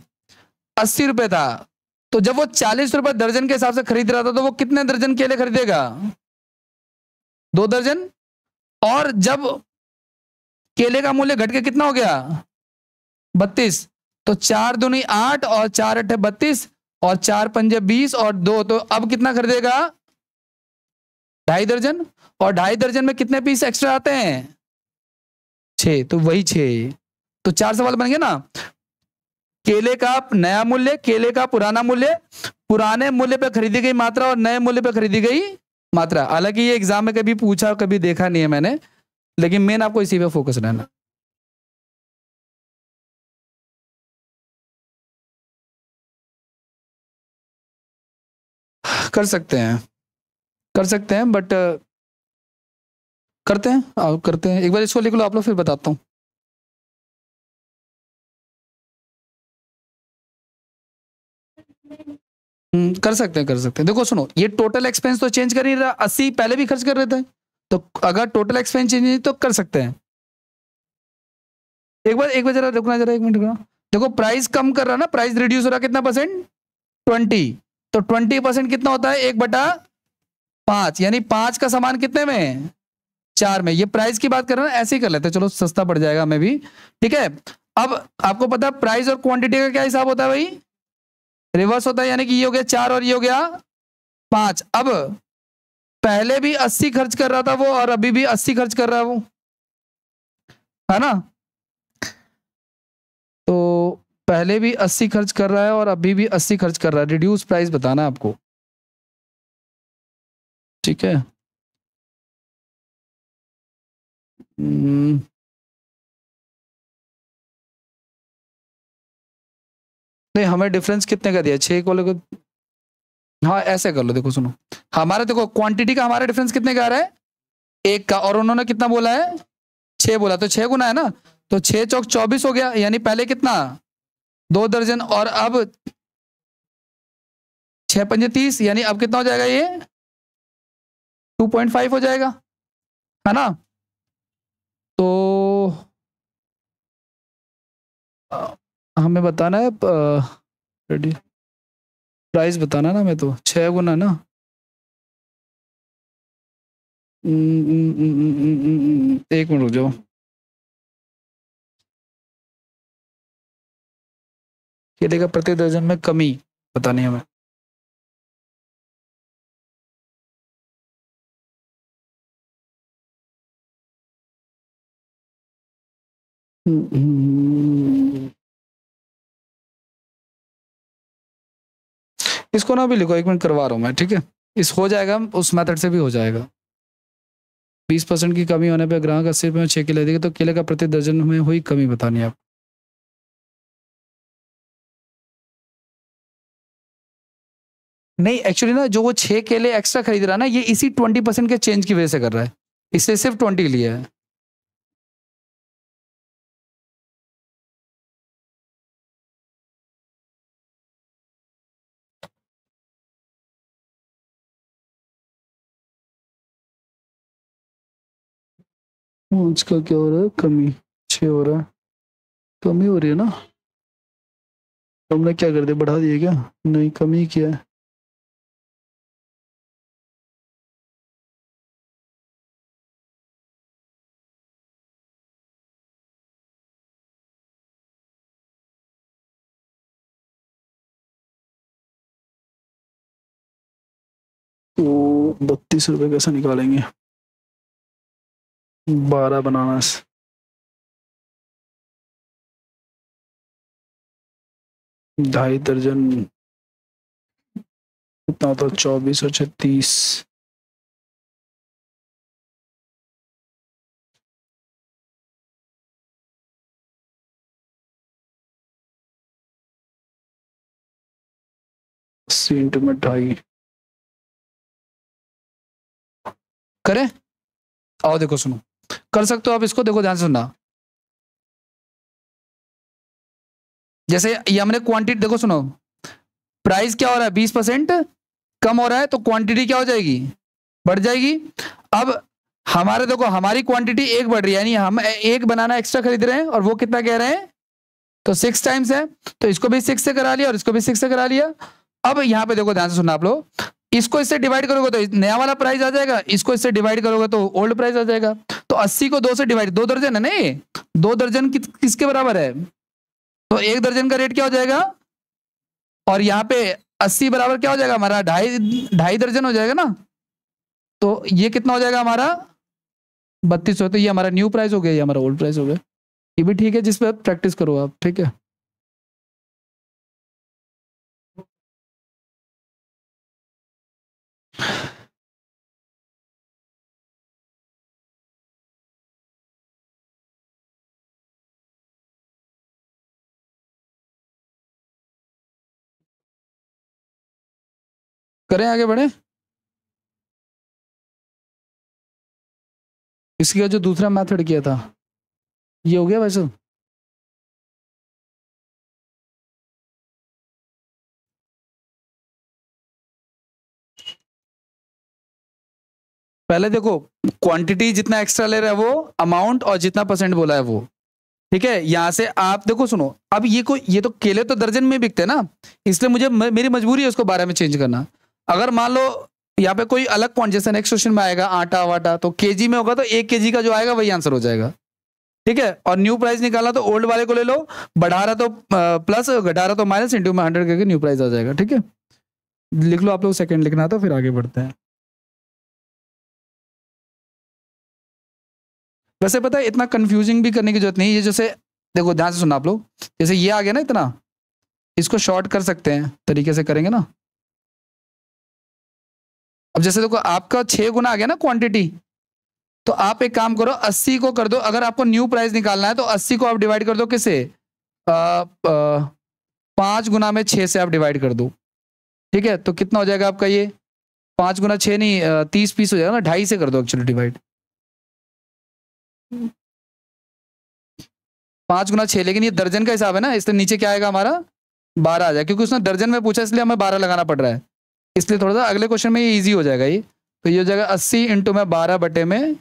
80 रुपए था, तो जब वो 40 रुपए दर्जन के हिसाब से खरीद रहा था, तो वो कितने दर्जन केले खरीदेगा, 2 दर्जन। और जब केले का मूल्य घट के कितना हो गया 32, तो 4 दूनी 8 और 4 अट्ठे 32 और 4 पंजे 20 और 2, तो अब कितना खरीदेगा 2.5 दर्जन। और 2.5 दर्जन में कितने पीस एक्स्ट्रा आते हैं 6, तो वही 6। तो 4 सवाल बन गए ना। केले का नया मूल्य, केले का पुराना मूल्य, पुराने मूल्य पे खरीदी गई मात्रा और नए मूल्य पे खरीदी गई मात्रा। हालांकि ये एग्जाम में कभी पूछा कभी देखा नहीं है मैंने, लेकिन मेन आपको इसी पे फोकस रहना। कर सकते हैं, कर सकते हैं, बट करते हैं, आप करते हैं। एक बार इसको लिख लो आप लोग, फिर बताता हूँ। कर सकते हैं, कर सकते हैं। देखो सुनो, ये टोटल एक्सपेंस तो चेंज कर ही रहा, 80 पहले भी खर्च कर रहे थे, तो अगर टोटल एक्सपेंस चेंज नहीं तो कर सकते हैं। एक बार जरा रुकना, जरा 1 मिनट रुकना। देखो प्राइस कम कर रहा ना, प्राइस रिड्यूस हो रहा कितना परसेंट, 20, तो 20% कितना होता है 1/5, यानी 5 का सामान कितने में 4 में। ये प्राइस की बात कर रहे हैं, ऐसे ही कर लेते हैं, चलो सस्ता पड़ जाएगा हमें भी, ठीक है। अब आपको पता है प्राइस और क्वांटिटी का क्या हिसाब होता है भाई, रिवर्स होता है, यानी कि ये हो गया 4 और ये हो गया 5। अब पहले भी 80 खर्च कर रहा था वो, और अभी भी 80 खर्च कर रहा है वो, है ना। तो पहले भी 80 खर्च कर रहा है और अभी भी 80 खर्च कर रहा है। रिड्यूस प्राइस बताना है आपको, ठीक है। नहीं, हमें डिफरेंस कितने का दिया, 6 को लेकर। हाँ ऐसे कर लो, देखो सुनो, हमारा देखो क्वांटिटी का हमारा डिफरेंस कितने का आ रहा है 1 का, और उन्होंने कितना बोला है 6 बोला, तो 6 गुना है ना। तो 6 चौक 24 हो गया, यानी पहले कितना 2 दर्जन, और अब 6 पंजे 30, यानी अब कितना हो जाएगा ये 2.5 हो जाएगा, है ना। तो हमें बताना है प्राइस बताना है ना, हमें तो 6 गुना ना। एक मिनट रुक जाओ। केले का प्रति दर्जन में कमी बतानी है हमें। इसको ना भी लिखो, एक मिनट करवा रहा हूं मैं, ठीक है। इस हो जाएगा, उस मेथड से भी हो जाएगा। 20% की कमी होने पर ग्राहक 80 रुपये में 6 केले देगा, तो केले का प्रति दर्जन में हुई कमी बतानी है आप। नहीं, एक्चुअली ना जो वो 6 केले एक्स्ट्रा खरीद रहा है ना, ये इसी 20% के चेंज की वजह से कर रहा है, इससे सिर्फ 20 लिया है। इसका क्या हो रहा है, कमी 6 हो रहा है, कमी हो रही है ना। हमने क्या कर दिया, बढ़ा दिया क्या, नहीं कमी किया है। तो 32 रुपये कैसे निकालेंगे, 12 बनाना, 2.5 दर्जन कितना होता है, 24 और 36, इंटू में 2.5 करें। आओ देखो सुनो, कर सकते हो आप इसको, देखो ध्यान से सुनना। जैसे ये हमने क्वांटिटी, देखो सुनो, प्राइस क्या हो रहा है 20% कम हो रहा है, तो क्वांटिटी क्या हो जाएगी, बढ़ जाएगी। अब हमारे देखो, हमारी क्वांटिटी 1 बढ़ रही है, यानी हम 1 बनाना एक्स्ट्रा खरीद रहे हैं, और वो कितना कह रहे हैं, तो 6 टाइम्स है, तो इसको भी 6 से करा लिया और इसको भी 6 से करा लिया। अब यहाँ पे देखो ध्यान से सुनना आप लोग, इसको इससे डिवाइड करोगे तो नया वाला प्राइस आ जाएगा, इसको इससे डिवाइड करोगे तो ओल्ड प्राइस आ जाएगा। तो 80 को 2 से डिवाइड, 2 दर्जन है ना, ये 2 दर्जन किसके बराबर है, तो 1 दर्जन का रेट क्या हो जाएगा, और यहाँ पे 80 बराबर क्या हो जाएगा हमारा, 2.5 दर्जन हो जाएगा ना। तो ये कितना हो जाएगा हमारा 3200, तो ये हमारा न्यू प्राइस हो गया, ये हमारा ओल्ड प्राइस हो गया। ये भी ठीक है, जिस पे प्रैक्टिस करो आप, ठीक है। करें आगे बढ़े। इसका जो दूसरा मेथड किया था ये हो गया वैसे। पहले देखो, क्वांटिटी जितना एक्स्ट्रा ले रहा है वो अमाउंट, और जितना परसेंट बोला है वो, ठीक है। यहां से आप देखो सुनो, अब ये तो केले तो दर्जन में बिकते हैं ना, इसलिए मुझे मेरी मजबूरी है उसको 12 में चेंज करना। अगर मान लो यहाँ पे कोई अलग पॉइंट, जैसे नेक्स्ट क्वेश्चन में आएगा आटा वाटा, तो केजी में होगा, तो 1 केजी का जो आएगा वही आंसर हो जाएगा, ठीक है। और न्यू प्राइस निकालना तो ओल्ड वाले को ले लो, बढ़ा रहा तो प्लस, घटा रहा तो माइनस, इंटू में 100 करके न्यू प्राइस आ जाएगा, ठीक है। लिख लो आप लोग, सेकंड लिखना था, फिर आगे बढ़ते हैं। वैसे पता है इतना कंफ्यूजिंग भी करने की जरूरत नहीं है, ये जैसे देखो ध्यान से सुनना आप लोग, जैसे ये आ गया ना इतना, इसको शॉर्ट कर सकते हैं, तरीके से करेंगे ना। अब जैसे देखो आपका 6 गुना आ गया ना क्वांटिटी, तो आप एक काम करो, 80 को कर दो, अगर आपको न्यू प्राइस निकालना है तो 80 को आप डिवाइड कर दो किससे, 5 गुना में 6 से आप डिवाइड कर दो, ठीक है। तो कितना हो जाएगा आपका ये, 5 गुना 6 नहीं, 30 पीस हो जाएगा ना, 2.5 से कर दो एक्चुअली डिवाइड। 5 गुना 6, लेकिन ये दर्जन का हिसाब है ना, इसलिए नीचे क्या आएगा हमारा 12 आ जाएगा, क्योंकि उसने दर्जन में पूछा इसलिए हमें 12 लगाना पड़ रहा है, इसलिए थोड़ा सा अगले क्वेश्चन में ये ईजी हो जाएगा। ये तो ये हो जाएगा 80 इंटू में 12 बटे में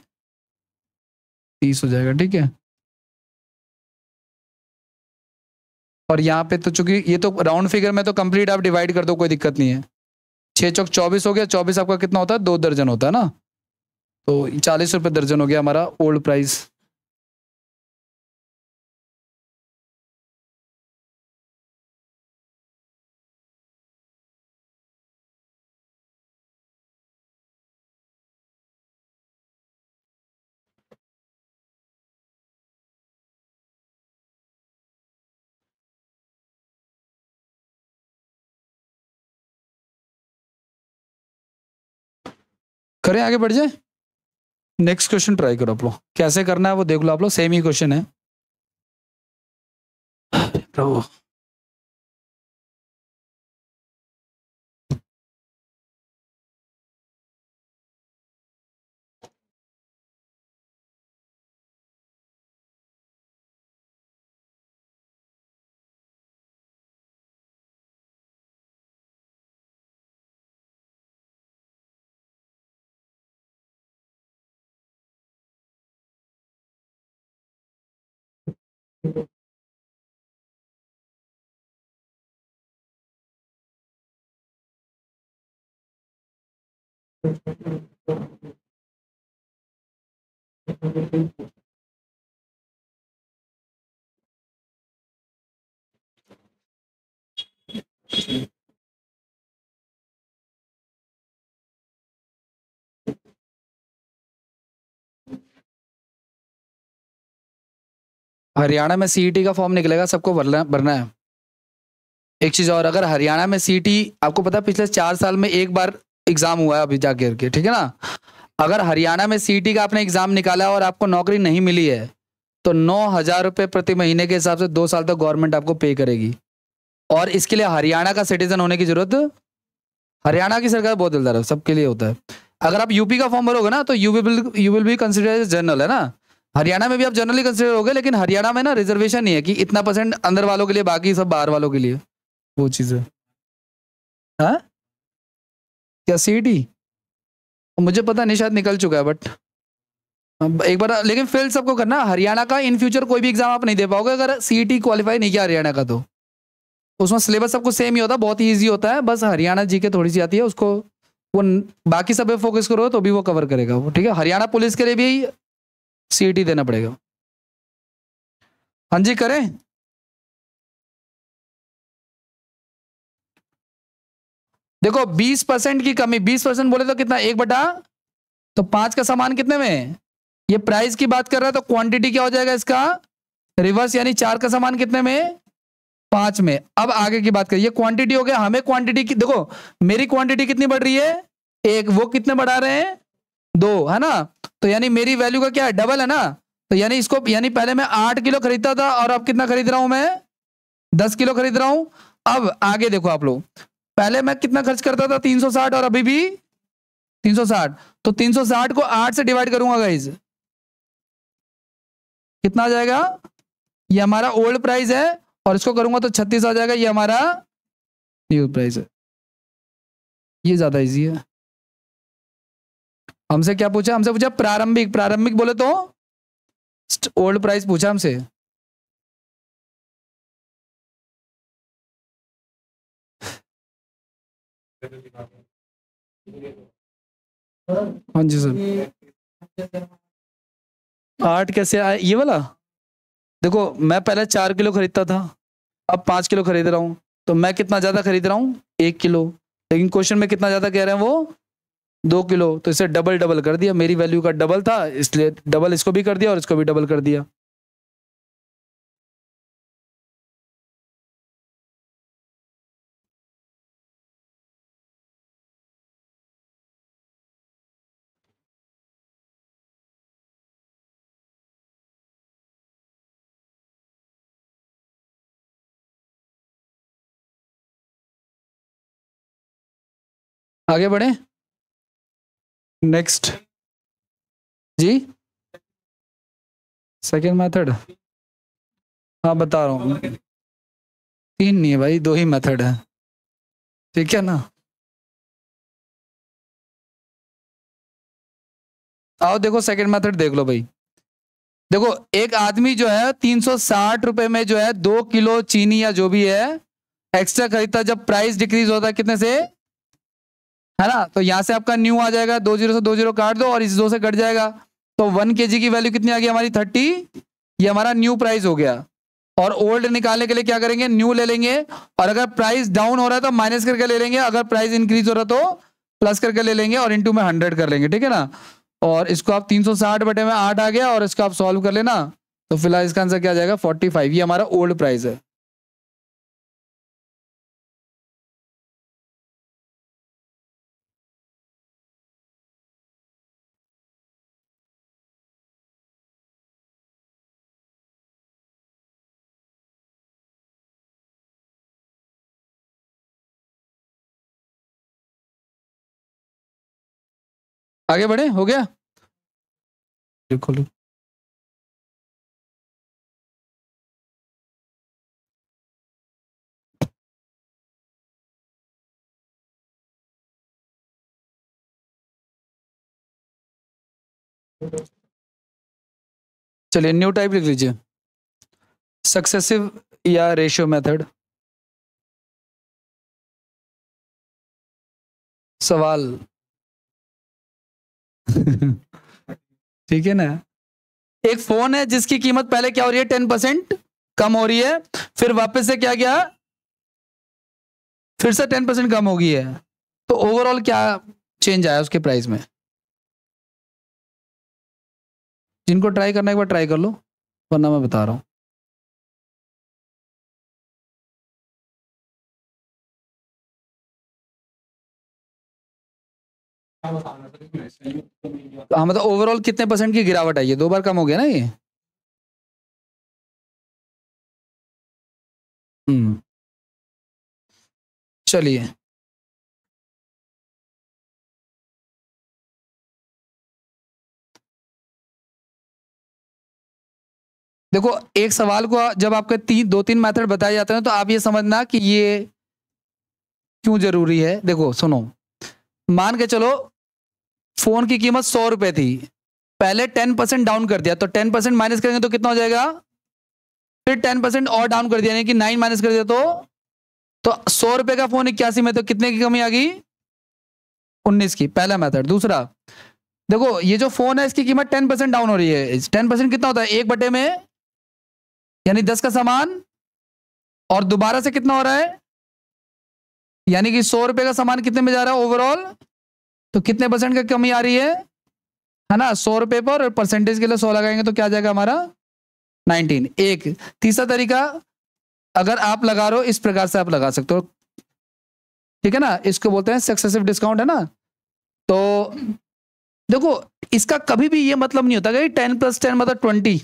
30 हो जाएगा, ठीक है। और यहाँ पे तो चूंकि ये तो राउंड फिगर में तो कंप्लीट आप डिवाइड कर दो, कोई दिक्कत नहीं है। 6 चौक 24 हो गया, 24 आपका कितना होता है 2 दर्जन होता है ना, तो 40 रुपये दर्जन हो गया हमारा ओल्ड प्राइस। करें आगे बढ़ जाए, नेक्स्ट क्वेश्चन ट्राई करो आप लोग, कैसे करना है वो देख लो आप लोग, सेम ही क्वेश्चन है। प्रभु हरियाणा में सीईटी का फॉर्म निकलेगा, सबको भरना है। एक चीज और, अगर हरियाणा में सीईटी, आपको पता है पिछले 4 साल में एक बार एग्जाम हुआ है अभी जाके करके, ठीक है ना। अगर हरियाणा में सीईटी का आपने एग्जाम निकाला और आपको नौकरी नहीं मिली है तो 9,000 रुपये प्रति महीने के हिसाब से 2 साल तक गवर्नमेंट आपको पे करेगी। और इसके लिए हरियाणा का सिटीजन होने की जरूरत, हरियाणा की सरकार बहुत दिलदार है, सबके लिए होता है। अगर आप यूपी का फॉर्म भरोगे ना तो you will be consider as general, है ना। हरियाणा में भी आप जनरली कंसिडर होगे, लेकिन हरियाणा में ना रिजर्वेशन नहीं है कि इतना % अंदर वालों के लिए, बाकी सब बाहर वालों के लिए, वो चीज़ है। हाँ क्या सीईटी, मुझे पता नहीं, शायद निकल चुका है, बट एक बार, लेकिन फिल सबको करना। हरियाणा का इन फ्यूचर कोई भी एग्जाम आप नहीं दे पाओगे अगर सीईटी क्वालिफाई नहीं किया हरियाणा का, तो उसमें सिलेबस सबको सेम ही होता है, बहुत ही ईजी होता है, बस हरियाणा जीके थोड़ी सी आती है उसको, वो बाकी सब पे फोकस करो तो भी वो कवर करेगा वो, ठीक है। हरियाणा पुलिस के लिए भी सीईटी देना पड़ेगा। हाँ जी करें, देखो 20% की कमी, 20% बोले तो कितना, 1/, तो 5 का सामान कितने में, ये प्राइस की बात कर रहा है, तो क्वांटिटी क्या हो जाएगा इसका रिवर्स, यानी 4 का सामान कितने में 5 में। अब आगे की बात करिए, क्वांटिटी हो गया, हमें क्वांटिटी की, देखो मेरी क्वांटिटी कितनी बढ़ रही है 1, वो कितने बढ़ा रहे हैं 2, है ना। तो यानी मेरी वैल्यू का क्या है, डबल है ना। तो यानी इसको, यानी पहले मैं 8 किलो खरीदता था और अब कितना खरीद रहा हूं मैं 10 किलो खरीद रहा हूं। अब आगे देखो आप लोग, पहले मैं कितना खर्च करता था 360 और अभी भी 360, तो 360 को 8 से डिवाइड करूंगा गाइज, कितना आ जाएगा, ये हमारा ओल्ड प्राइस है, और इसको करूंगा तो 36 आ जाएगा, ये हमारा न्यू प्राइस है। ये ज्यादा इजी है। हमसे क्या पूछा, हमसे पूछा प्रारंभिक, प्रारंभिक बोले तो ओल्ड प्राइस पूछा हमसे। हाँ जी सर, 8 कैसे आया ये वाला, देखो मैं पहले 4 किलो खरीदता था, अब 5 किलो खरीद रहा हूँ, तो मैं कितना ज्यादा खरीद रहा हूँ 1 किलो, लेकिन क्वेश्चन में कितना ज्यादा कह रहे हैं वो 2 किलो, तो इसे डबल डबल कर दिया, मेरी वैल्यू का डबल था इसलिए डबल इसको भी कर दिया और इसको भी डबल कर दिया। आगे बढ़े, नेक्स्ट जी, सेकेंड मेथड हाँ बता रहा हूँ, 3 नहीं है भाई, 2 ही मेथड है, ठीक है ना। आओ देखो सेकंड मेथड देख लो भाई। देखो एक आदमी जो है 360 रुपए में जो है 2 किलो चीनी या जो भी है एक्स्ट्रा खरीदता है, जब प्राइस डिक्रीज होता है कितने से, है ना। तो यहां से आपका न्यू आ जाएगा, 20 से 20 काट दो और इस 2 से कट जाएगा, तो 1 kg की वैल्यू कितनी आ गई हमारी 30, ये हमारा न्यू प्राइस हो गया। और ओल्ड निकालने के लिए क्या करेंगे, न्यू ले लेंगे, और अगर प्राइस डाउन हो रहा है तो माइनस करके ले लेंगे, अगर प्राइस इंक्रीज हो रहा है तो प्लस करके ले लेंगे, और इंटू में 100 कर लेंगे, ठीक है ना। और इसको आप 360 बटे में 8 आ गया, और इसको आप सॉल्व कर लेना, तो फिलहाल इसका आंसर क्या आ जाएगा 45, ये हमारा ओल्ड प्राइस है। आगे बढ़े, हो गया, खोलो। चलिए न्यू टाइप लिख लीजिए, सक्सेसिव या रेशियो मेथड। सवाल ठीक है ना। एक फोन है जिसकी कीमत पहले क्या हो रही है 10% कम हो रही है, फिर वापस से क्या गया, फिर से 10% कम हो गई है, तो ओवरऑल क्या चेंज आया उसके प्राइस में। जिनको ट्राई करना है एक बार ट्राई कर लो, वरना मैं बता रहा हूं। हाँ मतलब ओवरऑल कितने परसेंट की गिरावट आई है, 2 बार कम हो गया ना ये। चलिए देखो, एक सवाल को जब आपके 2-3 मेथड बताए जाते हैं तो आप ये समझना कि ये क्यों जरूरी है। देखो सुनो, मान के चलो फोन की कीमत 100 रुपए थी, पहले 10% डाउन कर दिया, तो 10% माइनस करेंगे तो कितना हो जाएगा, फिर 10% और डाउन कर दिया, यानी कि 9 माइनस कर दिया, तो 100 रुपए का फोन 81 में, तो कितने की कमी आ गई, 19 की। पहला मेथड। दूसरा, देखो ये जो फोन है इसकी कीमत 10% डाउन हो रही है, 10% कितना होता है 1 बटे में, यानी 10 का सामान, और दोबारा से कितना हो रहा है, यानी कि 100 रुपए का सामान कितने में जा रहा है ओवरऑल, तो कितने परसेंट का कमी आ रही है ना, 100 रुपए पर, और परसेंटेज के लिए 100 लगाएंगे तो क्या आ जाएगा हमारा 19। एक तीसरा तरीका अगर आप लगा रहे हो, इस प्रकार से आप लगा सकते हो, ठीक है ना, इसको बोलते हैं सक्सेसिव डिस्काउंट, है ना। तो देखो इसका कभी भी ये मतलब नहीं होता कि 10+10 मतलब 20।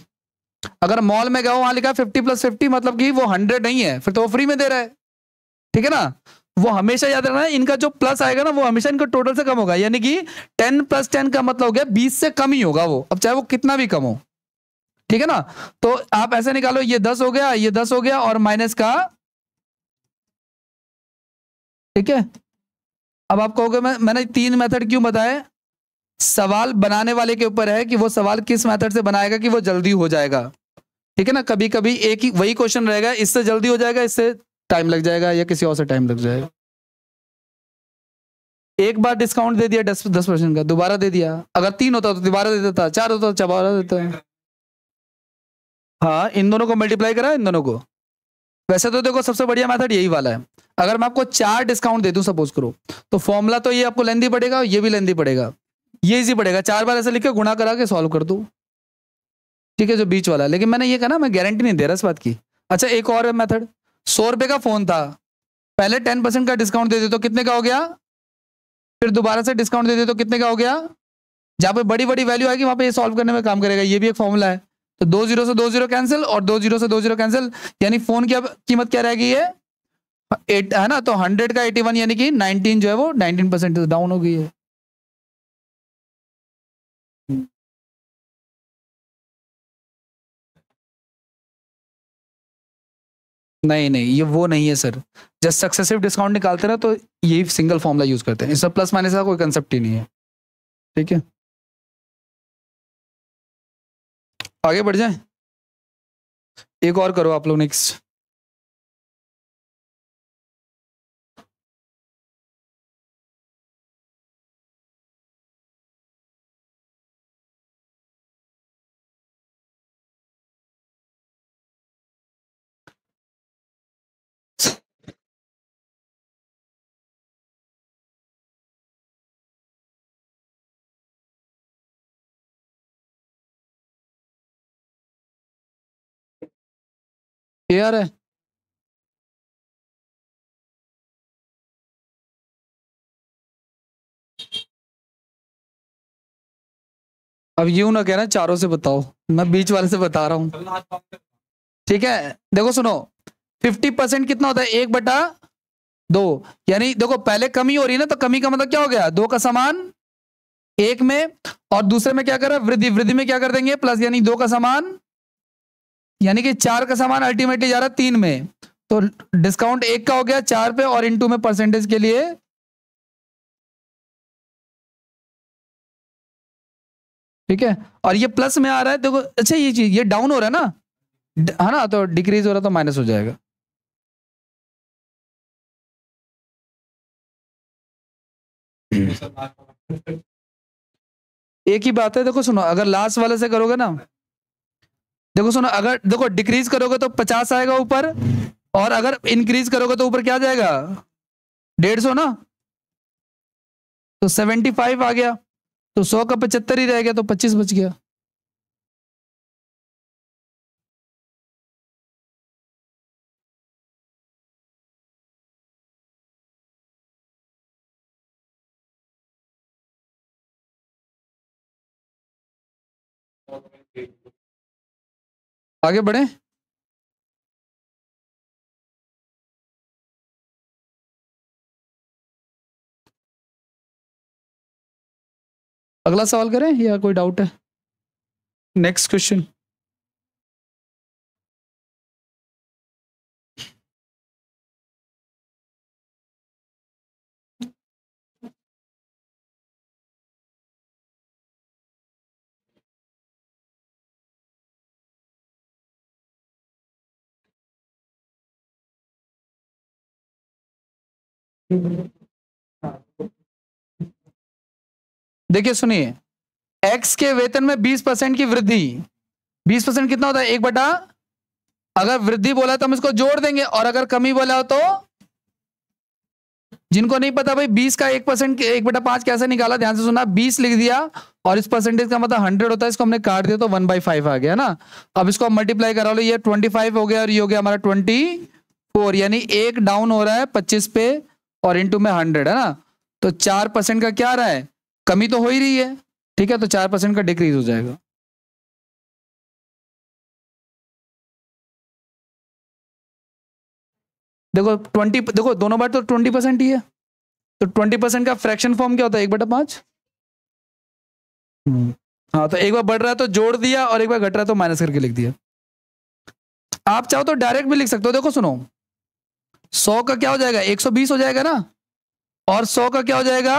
अगर मॉल में गया वहां लिखा 50+50 मतलब कि वो 100 नहीं है, फिर तो वो फ्री में दे रहा है, ठीक है ना। वो हमेशा याद रखना, इनका जो प्लस आएगा ना वो हमेशा इनका टोटल से कम होगा, यानी कि 10+10 का मतलब हो गया 20 से कम ही होगा वो, अब चाहे वो कितना भी कम हो, ठीक है ना। तो आप ऐसे निकालो, ये 10 हो गया, ये 10 हो गया, और माइनस का, ठीक है। अब आप कहोगे मैंने 3 मेथड क्यों बताए, सवाल बनाने वाले के ऊपर है कि वो सवाल किस मेथड से बनाएगा कि वो जल्दी हो जाएगा, ठीक है ना। कभी कभी एक ही वही क्वेश्चन रहेगा, इससे जल्दी हो जाएगा, इससे टाइम लग जाएगा, या किसी और से टाइम लग जाएगा। एक बार डिस्काउंट दे दिया 10% का, दोबारा दे दिया, अगर 3 होता तो दोबारा दे देता, 4 होता तो दोबारा देता है। हाँ इन दोनों को मल्टीप्लाई करा, इन दोनों को। वैसे तो देखो सबसे बढ़िया मेथड यही वाला है। अगर मैं आपको 4 डिस्काउंट दे दूं सपोज करो, तो फॉर्मूला तो ये आपको लेंदी पड़ेगा, ये भी लेंदी पड़ेगा, ये इजी पड़ेगा, 4 बार ऐसे लिख के गुणा करा के सॉल्व कर दो, ठीक है, जो बीच वाला है। लेकिन मैंने ये कहा ना, मैं गारंटी नहीं दे रहा इस बात की। अच्छा एक और मेथड, 100 रुपए का फोन था, पहले 10% का डिस्काउंट दे दे तो कितने का हो गया, फिर दोबारा से डिस्काउंट दे दे तो कितने का हो गया। जहां पे बड़ी बड़ी वैल्यू आएगी वहां पे ये सॉल्व करने में काम करेगा, ये भी एक फॉर्मूला है। तो 2 0 से 2 0 कैंसिल, और 2 0 से 2 0 कैंसिल, यानी फोन की अब कीमत क्या रहेगी, ये 8 है ना, तो 100 का 81, यानी कि 19 जो है वो 19% डाउन हो गई है। नहीं नहीं, ये वो नहीं है सर। जब सक्सेसिव डिस्काउंट निकालते हैं ना तो यही सिंगल फॉर्मूला यूज करते हैं, इसमें प्लस माइनस का कोई कंसेप्ट ही नहीं है। ठीक है, आगे बढ़ जाए, एक और करो आप लोग नेक्स्ट। क्लियर है? अब यूं ना कहना चारों से बताओ, मैं बीच वाले से बता रहा हूं। ठीक है, देखो सुनो, 50% कितना होता है? 1/2। यानी देखो पहले कमी हो रही है ना, तो कमी का मतलब क्या हो गया? 2 का समान 1 में, और दूसरे में क्या कर रहा है? वृद्धि। वृद्धि में क्या कर देंगे? प्लस, यानी 2 का समान, यानी कि 4 का समान अल्टीमेटली जा रहा है 3 में। तो डिस्काउंट 1 का हो गया 4 पे, और इनटू में परसेंटेज के लिए। ठीक है, और ये प्लस में आ रहा है, देखो अच्छा ये चीज, ये डाउन हो रहा है ना, है ना, तो डिक्रीज हो रहा है तो माइनस हो जाएगा। एक ही बात है, देखो सुनो, अगर लास्ट वाले से करोगे ना, देखो सुनो, अगर देखो डिक्रीज करोगे तो 50 आएगा ऊपर, और अगर इंक्रीज करोगे तो ऊपर क्या आ जाएगा? 150 ना, तो 75 आ गया, तो 100 का 75 ही रह गया, तो 25 बच गया। आगे बढ़े, अगला सवाल करें या कोई डाउट है? Next question. देखिए सुनिए, एक्स के वेतन में 20% की वृद्धि, 20% कितना होता है? 1/, अगर वृद्धि बोला तो हम इसको जोड़ देंगे, और अगर कमी बोला हो तो, जिनको नहीं पता भाई 20 का 1%, 1/5 कैसे निकाला, ध्यान से सुना, 20 लिख दिया, और इस परसेंटेज का मतलब 100 होता है, इसको हमने काट दिया तो 1/5 आ गया ना। अब इसको मल्टीप्लाई करा लो, ये 25 हो गया, और ये हो गया हमारा 24, यानी एक डाउन हो रहा है 25 पे, और इंटू में 100, है ना। तो 4% का क्या आ रहा है? कमी तो हो ही रही है। ठीक है, तो 4% का डिक्रीज हो जाएगा। देखो 20, देखो दोनों बार तो 20% ही है, तो 20% का फ्रैक्शन फॉर्म क्या होता है? 1/5। हाँ, तो एक बार बढ़ रहा है तो जोड़ दिया, और एक बार घट रहा है तो माइनस करके लिख दिया। आप चाहो तो डायरेक्ट भी लिख सकते हो, देखो सुनो, 100 का क्या हो जाएगा? 120 हो जाएगा ना, और 100 का क्या हो जाएगा?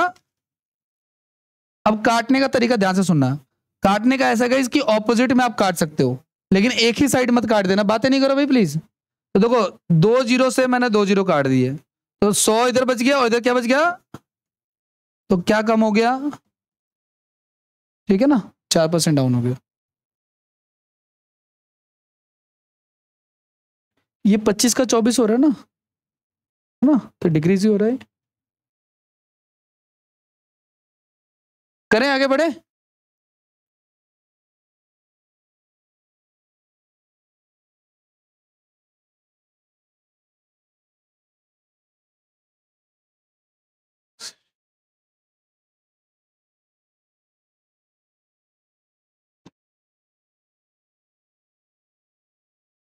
अब काटने का तरीका ध्यान से सुनना, काटने का ऐसा है इसकी ऑपोजिट में आप काट सकते हो, लेकिन एक ही साइड मत काट देना, बातें नहीं करो भाई प्लीज। तो देखो, 2 जीरो से मैंने 2 जीरो काट दिए, तो 100 इधर बच गया, और इधर क्या बच गया? तो क्या कम हो गया? ठीक है ना, 4% डाउन हो गया। ये 25 का 24 हो रहा है ना, तो डिक्रीज ही हो रहा है। करें आगे बढ़े?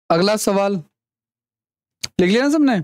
अगला सवाल लिख लिया ना सबने?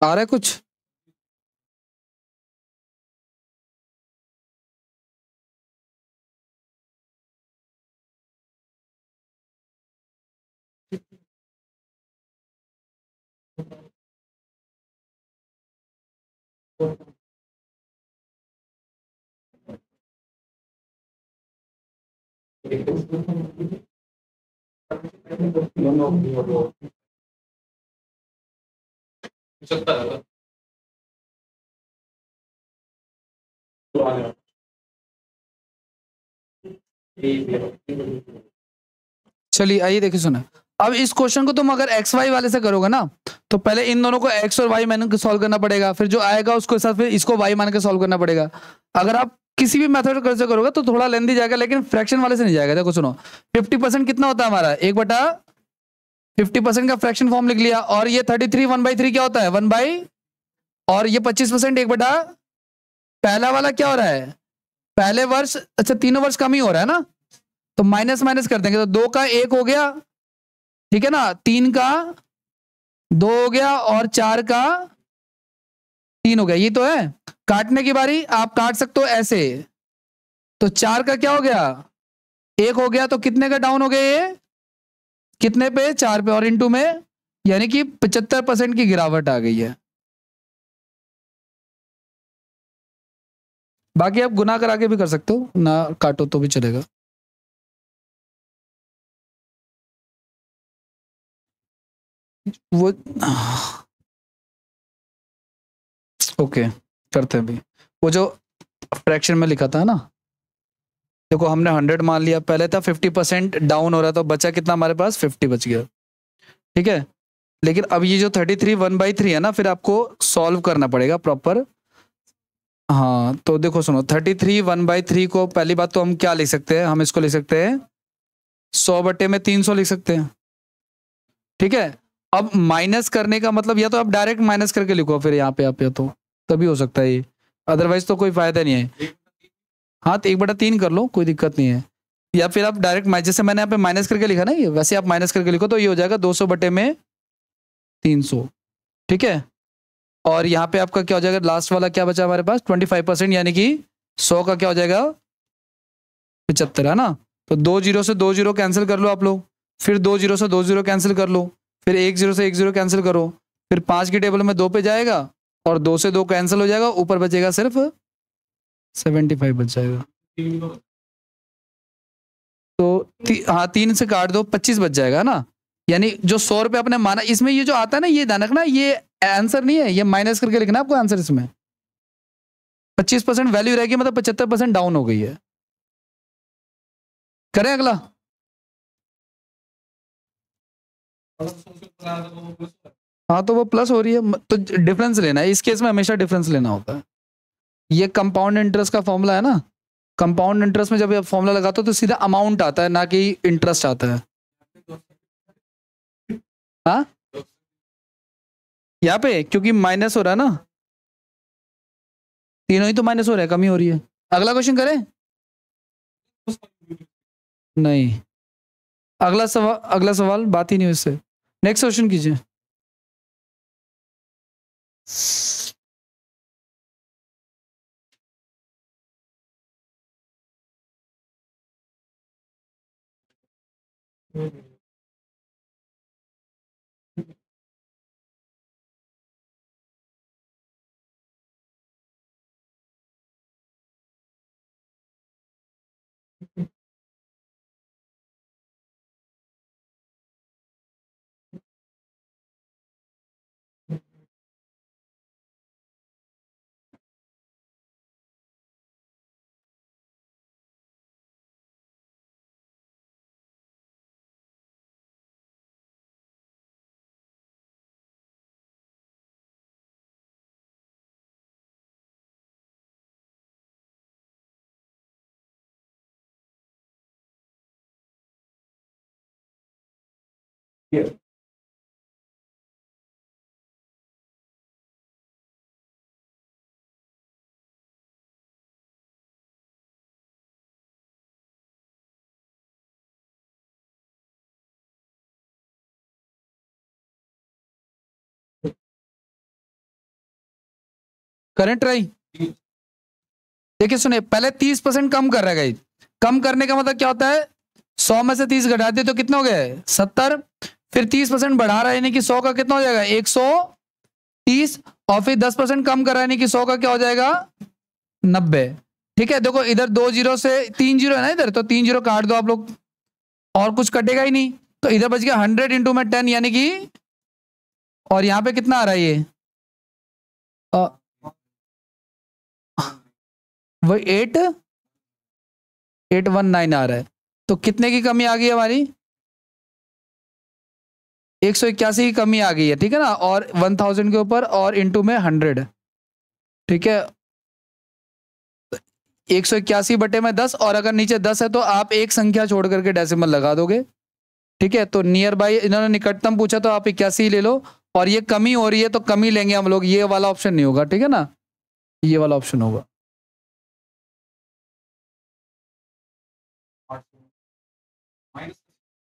आ रहा है कुछ? चलिए आइए देखिए सुना। अब इस क्वेश्चन को तुम अगर एक्स वाई वाले से करोगे ना, तो पहले इन दोनों को एक्स और वाई मान के सॉल्व करना पड़ेगा, फिर जो आएगा उसको साथ फिर इसको वाई मान के सॉल्व करना पड़ेगा। अगर आप किसी भी मेथड से करोगे तो थोड़ा लेंदी जाएगा, लेकिन फ्रैक्शन वाले से नहीं जाएगा। देखो सुनो, 50% कितना होता है हमारा? 1/50% का फ्रैक्शन फॉर्म लिख लिया, और ये 33 1/3 क्या होता है? 1 बाई, और ये 25% 1/, पहला वाला क्या हो रहा है? पहले वर्ष, अच्छा तीनों वर्ष कम ही हो रहा है ना, तो माइनस माइनस कर देंगे, तो 2 का 1 हो गया, ठीक है ना, 3 का 2 हो गया, और 4 का 3 हो गया। ये तो है। काटने की बारी, आप काट सकते हो ऐसे, तो 4 का क्या हो गया? 1 हो गया, तो कितने का डाउन हो गया ये? कितने पे? 4 पे, और इनटू में, यानी कि 75% की गिरावट आ गई है। बाकी आप गुना करा के भी कर सकते हो, ना काटो तो भी चलेगा। वो ओके, करते हैं अभी। वो जो फ्रैक्शन में लिखा था ना, देखो हमने 100 मान लिया, पहले था 50% डाउन हो रहा, तो बचा कितना हमारे पास? 50 बच गया, ठीक है। लेकिन अब ये जो 33 1/3 है ना, फिर आपको सॉल्व करना पड़ेगा प्रॉपर। हाँ तो देखो सुनो, 33 1/3 को पहली बात तो हम क्या लिख सकते हैं? हम इसको लिख सकते हैं 100/300 लिख सकते हैं, ठीक है। अब माइनस करने का मतलब, या तो आप डायरेक्ट माइनस करके लिखो फिर यहाँ पे आप, या तो तभी हो सकता है ये, अदरवाइज तो कोई फायदा नहीं है। हाँ तो 1/3 कर लो, कोई दिक्कत नहीं है। या फिर आप डायरेक्ट, जैसे मैंने यहाँ पे माइनस करके लिखा ना, ये वैसे आप माइनस करके लिखो, तो ये हो जाएगा 200/300, ठीक है। और यहाँ पे आपका क्या हो जाएगा? लास्ट वाला क्या बचा हमारे पास? 25%, यानी कि 100 का क्या हो जाएगा? 75, है ना। तो 2 जीरो से 2 जीरो कैंसिल कर लो आप लोग, फिर 2 जीरो से 2 जीरो कैंसिल कर लो, फिर 1 जीरो से 1 जीरो कैंसिल करो, फिर 5 की टेबल में 2 पे जाएगा, और 2 से 2 कैंसिल हो जाएगा, ऊपर बचेगा सिर्फ 75 बच जाएगा। तो हाँ 3 से काट दो, 25 बच जाएगा ना। यानी जो 100 रुपये आपने माना, इसमें ये जो आता है ना, ये ध्यान रखना, ये आंसर नहीं है, ये माइनस करके लिखना आपको आंसर। इसमें 25% वैल्यू रहेगी, मतलब 75% डाउन हो गई है। करें अगला? हाँ तो वो प्लस हो रही है, तो डिफरेंस लेना है, इस केस में हमेशा डिफरेंस लेना होता है। ये कंपाउंड इंटरेस्ट का फॉर्मूला है ना, कंपाउंड इंटरेस्ट में जब आप फॉर्मूला लगाते हो तो सीधा अमाउंट आता है, ना कि इंटरेस्ट आता है। हाँ यहाँ पे क्योंकि माइनस हो रहा है ना, तीनों ही तो माइनस हो रहा है, कमी हो रही है। अगला क्वेश्चन करें? नहीं, अगला सवाल बात ही नहीं उससे। नेक्स्ट क्वेश्चन कीजिए। करंट रही। देखिए सुनिए, पहले 30% कम कर रहा है गाइस। कम करने का मतलब क्या होता है, 100 में से 30 घटा दिए तो कितना हो गया, 70। फिर 30% बढ़ा रहा है, यानी कि 100 का कितना हो जाएगा, 130। और फिर 10% कम कर रहा है, यानी कि 100 का क्या हो जाएगा, 90। ठीक है, देखो इधर 2 जीरो से 3 जीरो है ना इधर, तो 3 जीरो काट दो आप लोग, और कुछ कटेगा ही नहीं। तो इधर बच गया 100 इंटू में 10, यानी कि, और यहाँ पे कितना आ रहा है ये, वो 819 आ रहा है। तो कितने की कमी आ गई हमारी, 181 की कमी आ गई है। ठीक है ना, और 1000 के ऊपर और इंटू में 100। ठीक है, 181 बटे में 10, और अगर नीचे 10 है तो आप एक संख्या छोड़ करके डेसिमल लगा दोगे। ठीक है, तो नियर बाई इन्होंने निकटतम पूछा तो आप 81 ले लो, और ये कमी हो रही है तो कमी लेंगे हम लोग, ये वाला ऑप्शन नहीं होगा। ठीक है ना, ये वाला ऑप्शन होगा।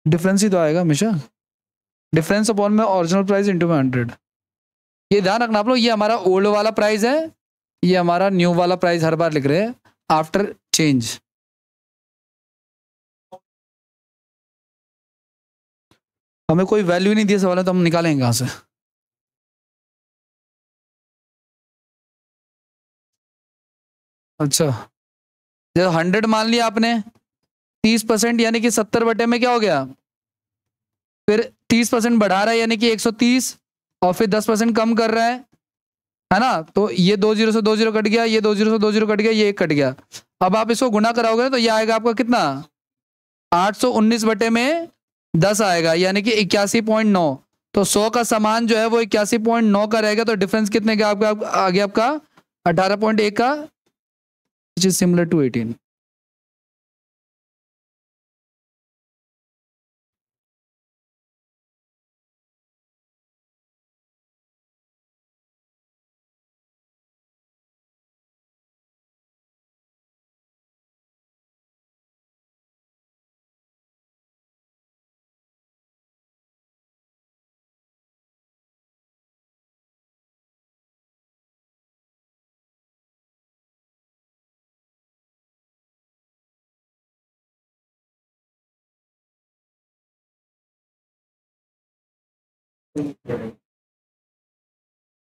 डिफरेंस ही तो आएगा हमेशा, डिफरेंस अपॉन में ओरिजिनल प्राइस इंटू में 100। ये ध्यान रखना आप लोग, ये हमारा ओल्ड वाला प्राइस है, ये हमारा न्यू वाला प्राइस हर बार लिख रहे हैं आफ्टर चेंज। हमें कोई वैल्यू नहीं दी सवाल है, तो हम निकालेंगे कहां से। अच्छा, जब 100 मान लिया आपने, 30% यानी कि 70 बटे में क्या हो गया, फिर 30% बढ़ा रहा है यानी कि 130, और फिर 10% कम कर रहा है ना, तो ये 2 जीरो से 2 जीरो कट गया, ये 2 जीरो से 2 जीरो कट गया, ये 1 कट गया। अब आप इसको गुना कराओगे ना, तो ये आएगा आपका कितना, 819 बटे में 10 आएगा, यानी कि 81.9। तो 100 का समान जो है वो 81.9 का रहेगा, तो डिफरेंस कितने का आपका आ गया, आपका 18.1 का, विच इज सिमिलर टू 18।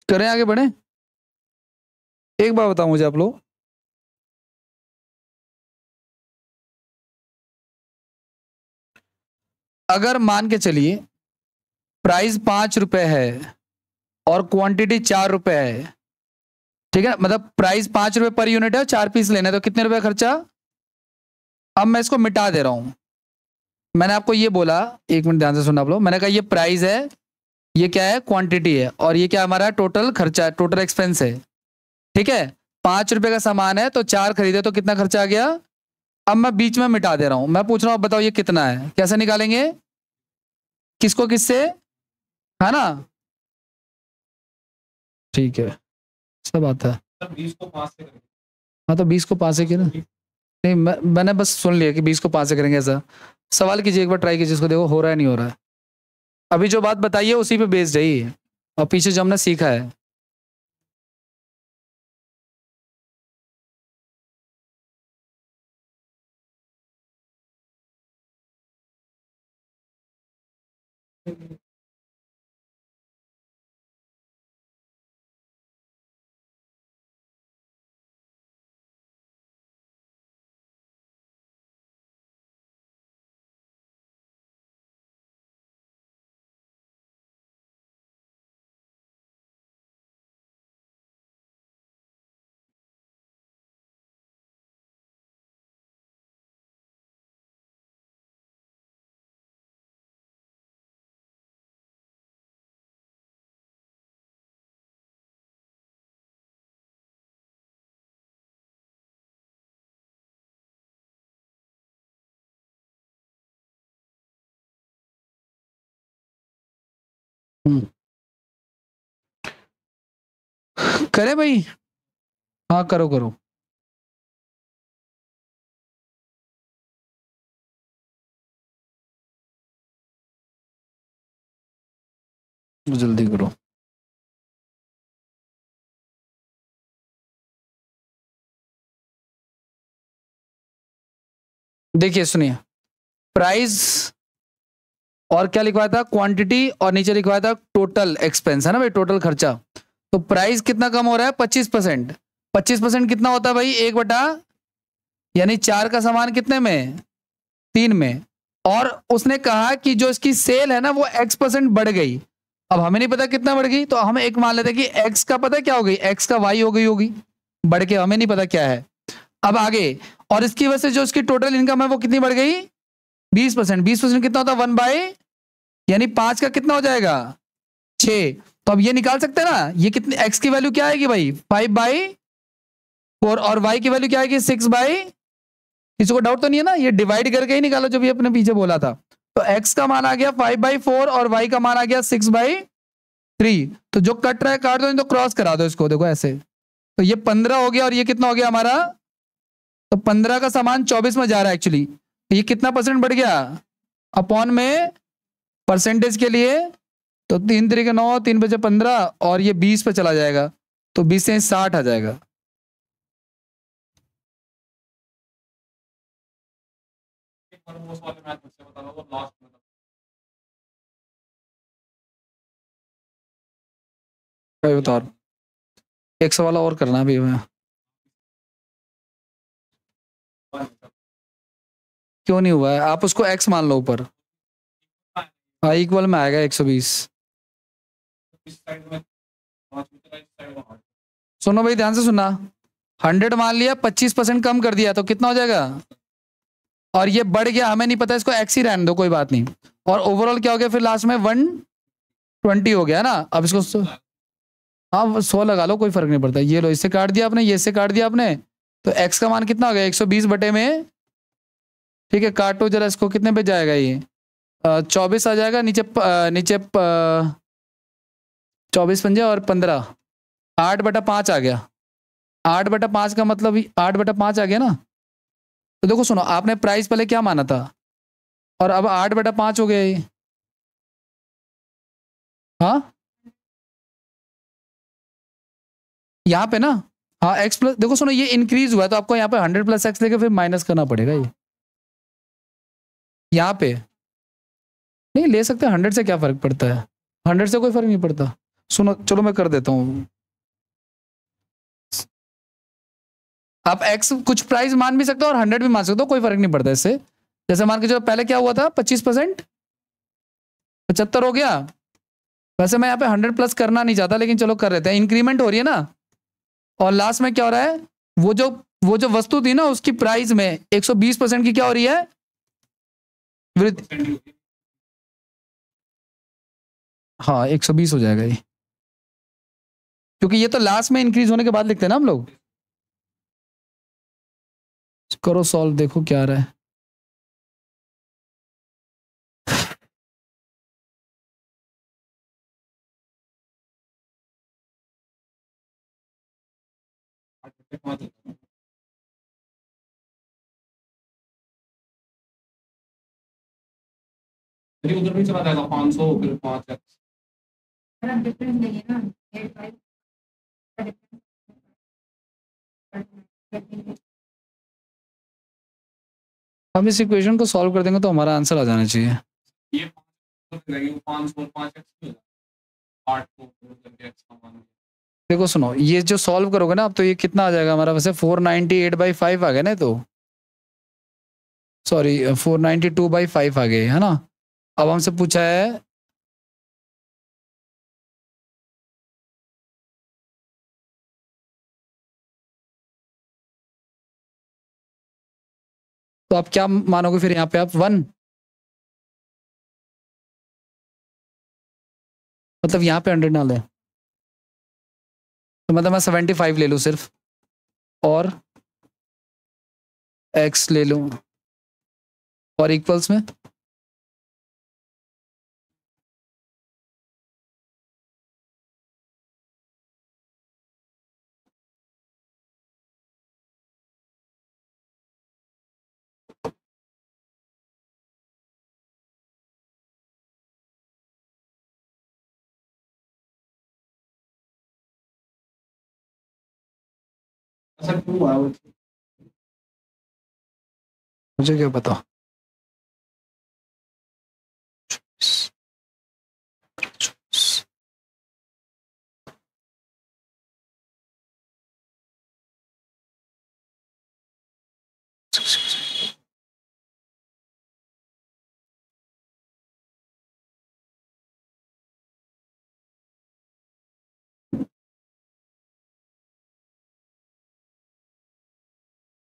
करें आगे बढ़े, एक बार बताओ मुझे आप लोग, अगर मान के चलिए प्राइस 5 रुपए है और क्वांटिटी 4 रुपए है, ठीक है, मतलब प्राइस 5 रुपए पर यूनिट है, 4 पीस लेने, तो कितने रुपए खर्चा। अब मैं इसको मिटा दे रहा हूं, मैंने आपको ये बोला, एक मिनट ध्यान से सुना आप लोग, मैंने कहा ये प्राइस है, ये क्या है, क्वांटिटी है, और ये क्या हमारा टोटल खर्चा, टोटल एक्सपेंस है। ठीक है, 5 रुपए का सामान है तो 4 खरीदे, तो कितना खर्चा आ गया। अब मैं बीच में मिटा दे रहा हूं, मैं पूछ रहा हूं बताओ ये कितना है, कैसे निकालेंगे, किसको किससे, है ना। ठीक है, सब आता है। 20 को 5 से करेंगे। हाँ, तो 20 को 5 से किया ना, नहीं मैंने बस सुन लिया कि 20 को 5 से करेंगे ऐसा। सवाल कीजिए एक बार, ट्राई कीजिए इसको, देखो हो रहा है नहीं हो रहा है। अभी जो बात बताइए उसी पे बेस्ड है ये, और पीछे जो हमने सीखा है। करे भाई, हाँ करो करो। जल्दी करो। देखिए सुनिए, प्राइस और क्या लिखवाया था, क्वांटिटी, और नीचे लिखवाया था टोटल एक्सपेंस, है ना भाई, टोटल खर्चा। तो प्राइस कितना कम हो रहा है, 25%। 25% कितना होता है भाई, 1/, यानी 4 का सामान कितने में, 3 में। और उसने कहा कि जो इसकी सेल है ना वो X% बढ़ गई। अब हमें नहीं पता कितना बढ़ गई, तो हम एक मान लेते हैं कि X का पता क्या हो गई, X का Y हो गई होगी बढ़ के, हमें नहीं पता क्या है। अब आगे, और इसकी वजह से जो इसकी टोटल इनकम है वो कितनी बढ़ गई, 20%। 20% कितना होता है, 1/, यानी 5 का कितना हो जाएगा, 6। तो अब ये निकाल सकते हैं ना, ये कितनी X की वैल्यू क्या आएगी भाई, 5/4, और Y की वैल्यू क्या आएगी, 6/, किसी को डाउट तो नहीं है ना, ये डिवाइड करके ही निकालो जो भी अपने पीछे बोला था। तो x का मान आ गया 5/4 और y का मान आ गया 6/3। तो जो कट रहा है काट दो, नहीं तो क्रॉस करा दो इसको, देखो ऐसे। तो ये 15 हो गया, और ये कितना हो गया हमारा, तो 15 का सामान 24 में जा रहा है एक्चुअली। तो ये कितना परसेंट बढ़ गया, अपॉन में परसेंटेज के लिए, तो 3 3 9, 3 बचे 15, और ये 20 पे चला जाएगा, तो 20 से 60 आ जाएगा। एक बार वो वाले मैथ मुझसे बता दो, वो लास्ट में भाई बता, एक सवाल और करना है अभी हमें। क्यों नहीं हुआ है, आप उसको x मान लो ऊपर, हाँ इक्वल में आएगा 120। इस साइड में 5 मीटर, इस साइड में 8। सुनो भाई ध्यान से सुनना, 100 मान लिया, 25% कम कर दिया, तो कितना हो जाएगा, और ये बढ़ गया, हमें नहीं पता, इसको x ही रहने दो, कोई बात नहीं। और ओवरऑल क्या हो गया फिर लास्ट में, 120 हो गया ना। अब इसको हाँ 100 लगा लो, कोई फर्क नहीं पड़ता। ये लो, इससे काट दिया आपने, ये इससे काट दिया आपने, तो x का मान कितना हो गया, 120 बटे में, ठीक है, काटो जरा इसको, कितने पे जाएगा ये, 24 आ जाएगा, नीचे नीचे 24 पंजे और 15, 8/5 आ गया। 8/5 का मतलब 8/5 आ गया ना। तो देखो सुनो, आपने प्राइस पहले क्या माना था, और अब 8/5 हो गया ये, हाँ यहाँ पे ना, हाँ x प्लस, देखो सुनो ये इंक्रीज हुआ है, तो आपको यहाँ पे 100 + x लेके फिर माइनस करना पड़ेगा ये, यहाँ पे नहीं ले सकते, 100 से क्या फर्क पड़ता है, 100 से कोई फर्क नहीं पड़ता। सुनो चलो मैं कर देता हूँ, आप x कुछ प्राइस मान भी सकते हो और 100 भी मान सकते हो, कोई फर्क नहीं पड़ता इससे। जैसे मान के चलो पहले क्या हुआ था, 25%, 75 हो गया। वैसे मैं यहाँ पे 100+ करना नहीं चाहता, लेकिन चलो कर लेते हैं, इंक्रीमेंट हो रही है ना। और लास्ट में क्या हो रहा है, वो जो वस्तु थी ना उसकी प्राइस में 120% की क्या हो रही है, वृद्धि। हाँ 120 हो जाएगा ये, क्योंकि ये तो लास्ट में इंक्रीज होने के बाद लिखते हैं ना हम लोग। करो सॉल्व, देखो क्या आ रहा है। मेरी उधर भी चला जाएगा 500 फिर 5x। डिफरेंस नहीं है ना, 8/5 हम इस इक्वेशन को सॉल्व कर देंगे तो हमारा आंसर आ जाना चाहिए। ये 500 और 5x हो जाएगा, 8 को करके x का मान। देखो सुनो, ये जो सॉल्व करोगे ना अब, तो ये कितना आ जाएगा हमारा, वैसे 498/5 आ गया ना, तो सॉरी 492/5 आ गए, है ना। अब हमसे पूछा है, तो आप क्या मानोगे फिर यहाँ पे, आप 1, मतलब यहाँ पे 100 ना लें, तो मतलब मैं 75 ले लूँ सिर्फ, और x ले लूँ, और इक्वल्स में सर क्यों आया वो? मुझे क्या पता।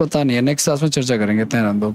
पता नहीं है, नेक्स्ट क्लास में चर्चा करेंगे, इतना रहने दो।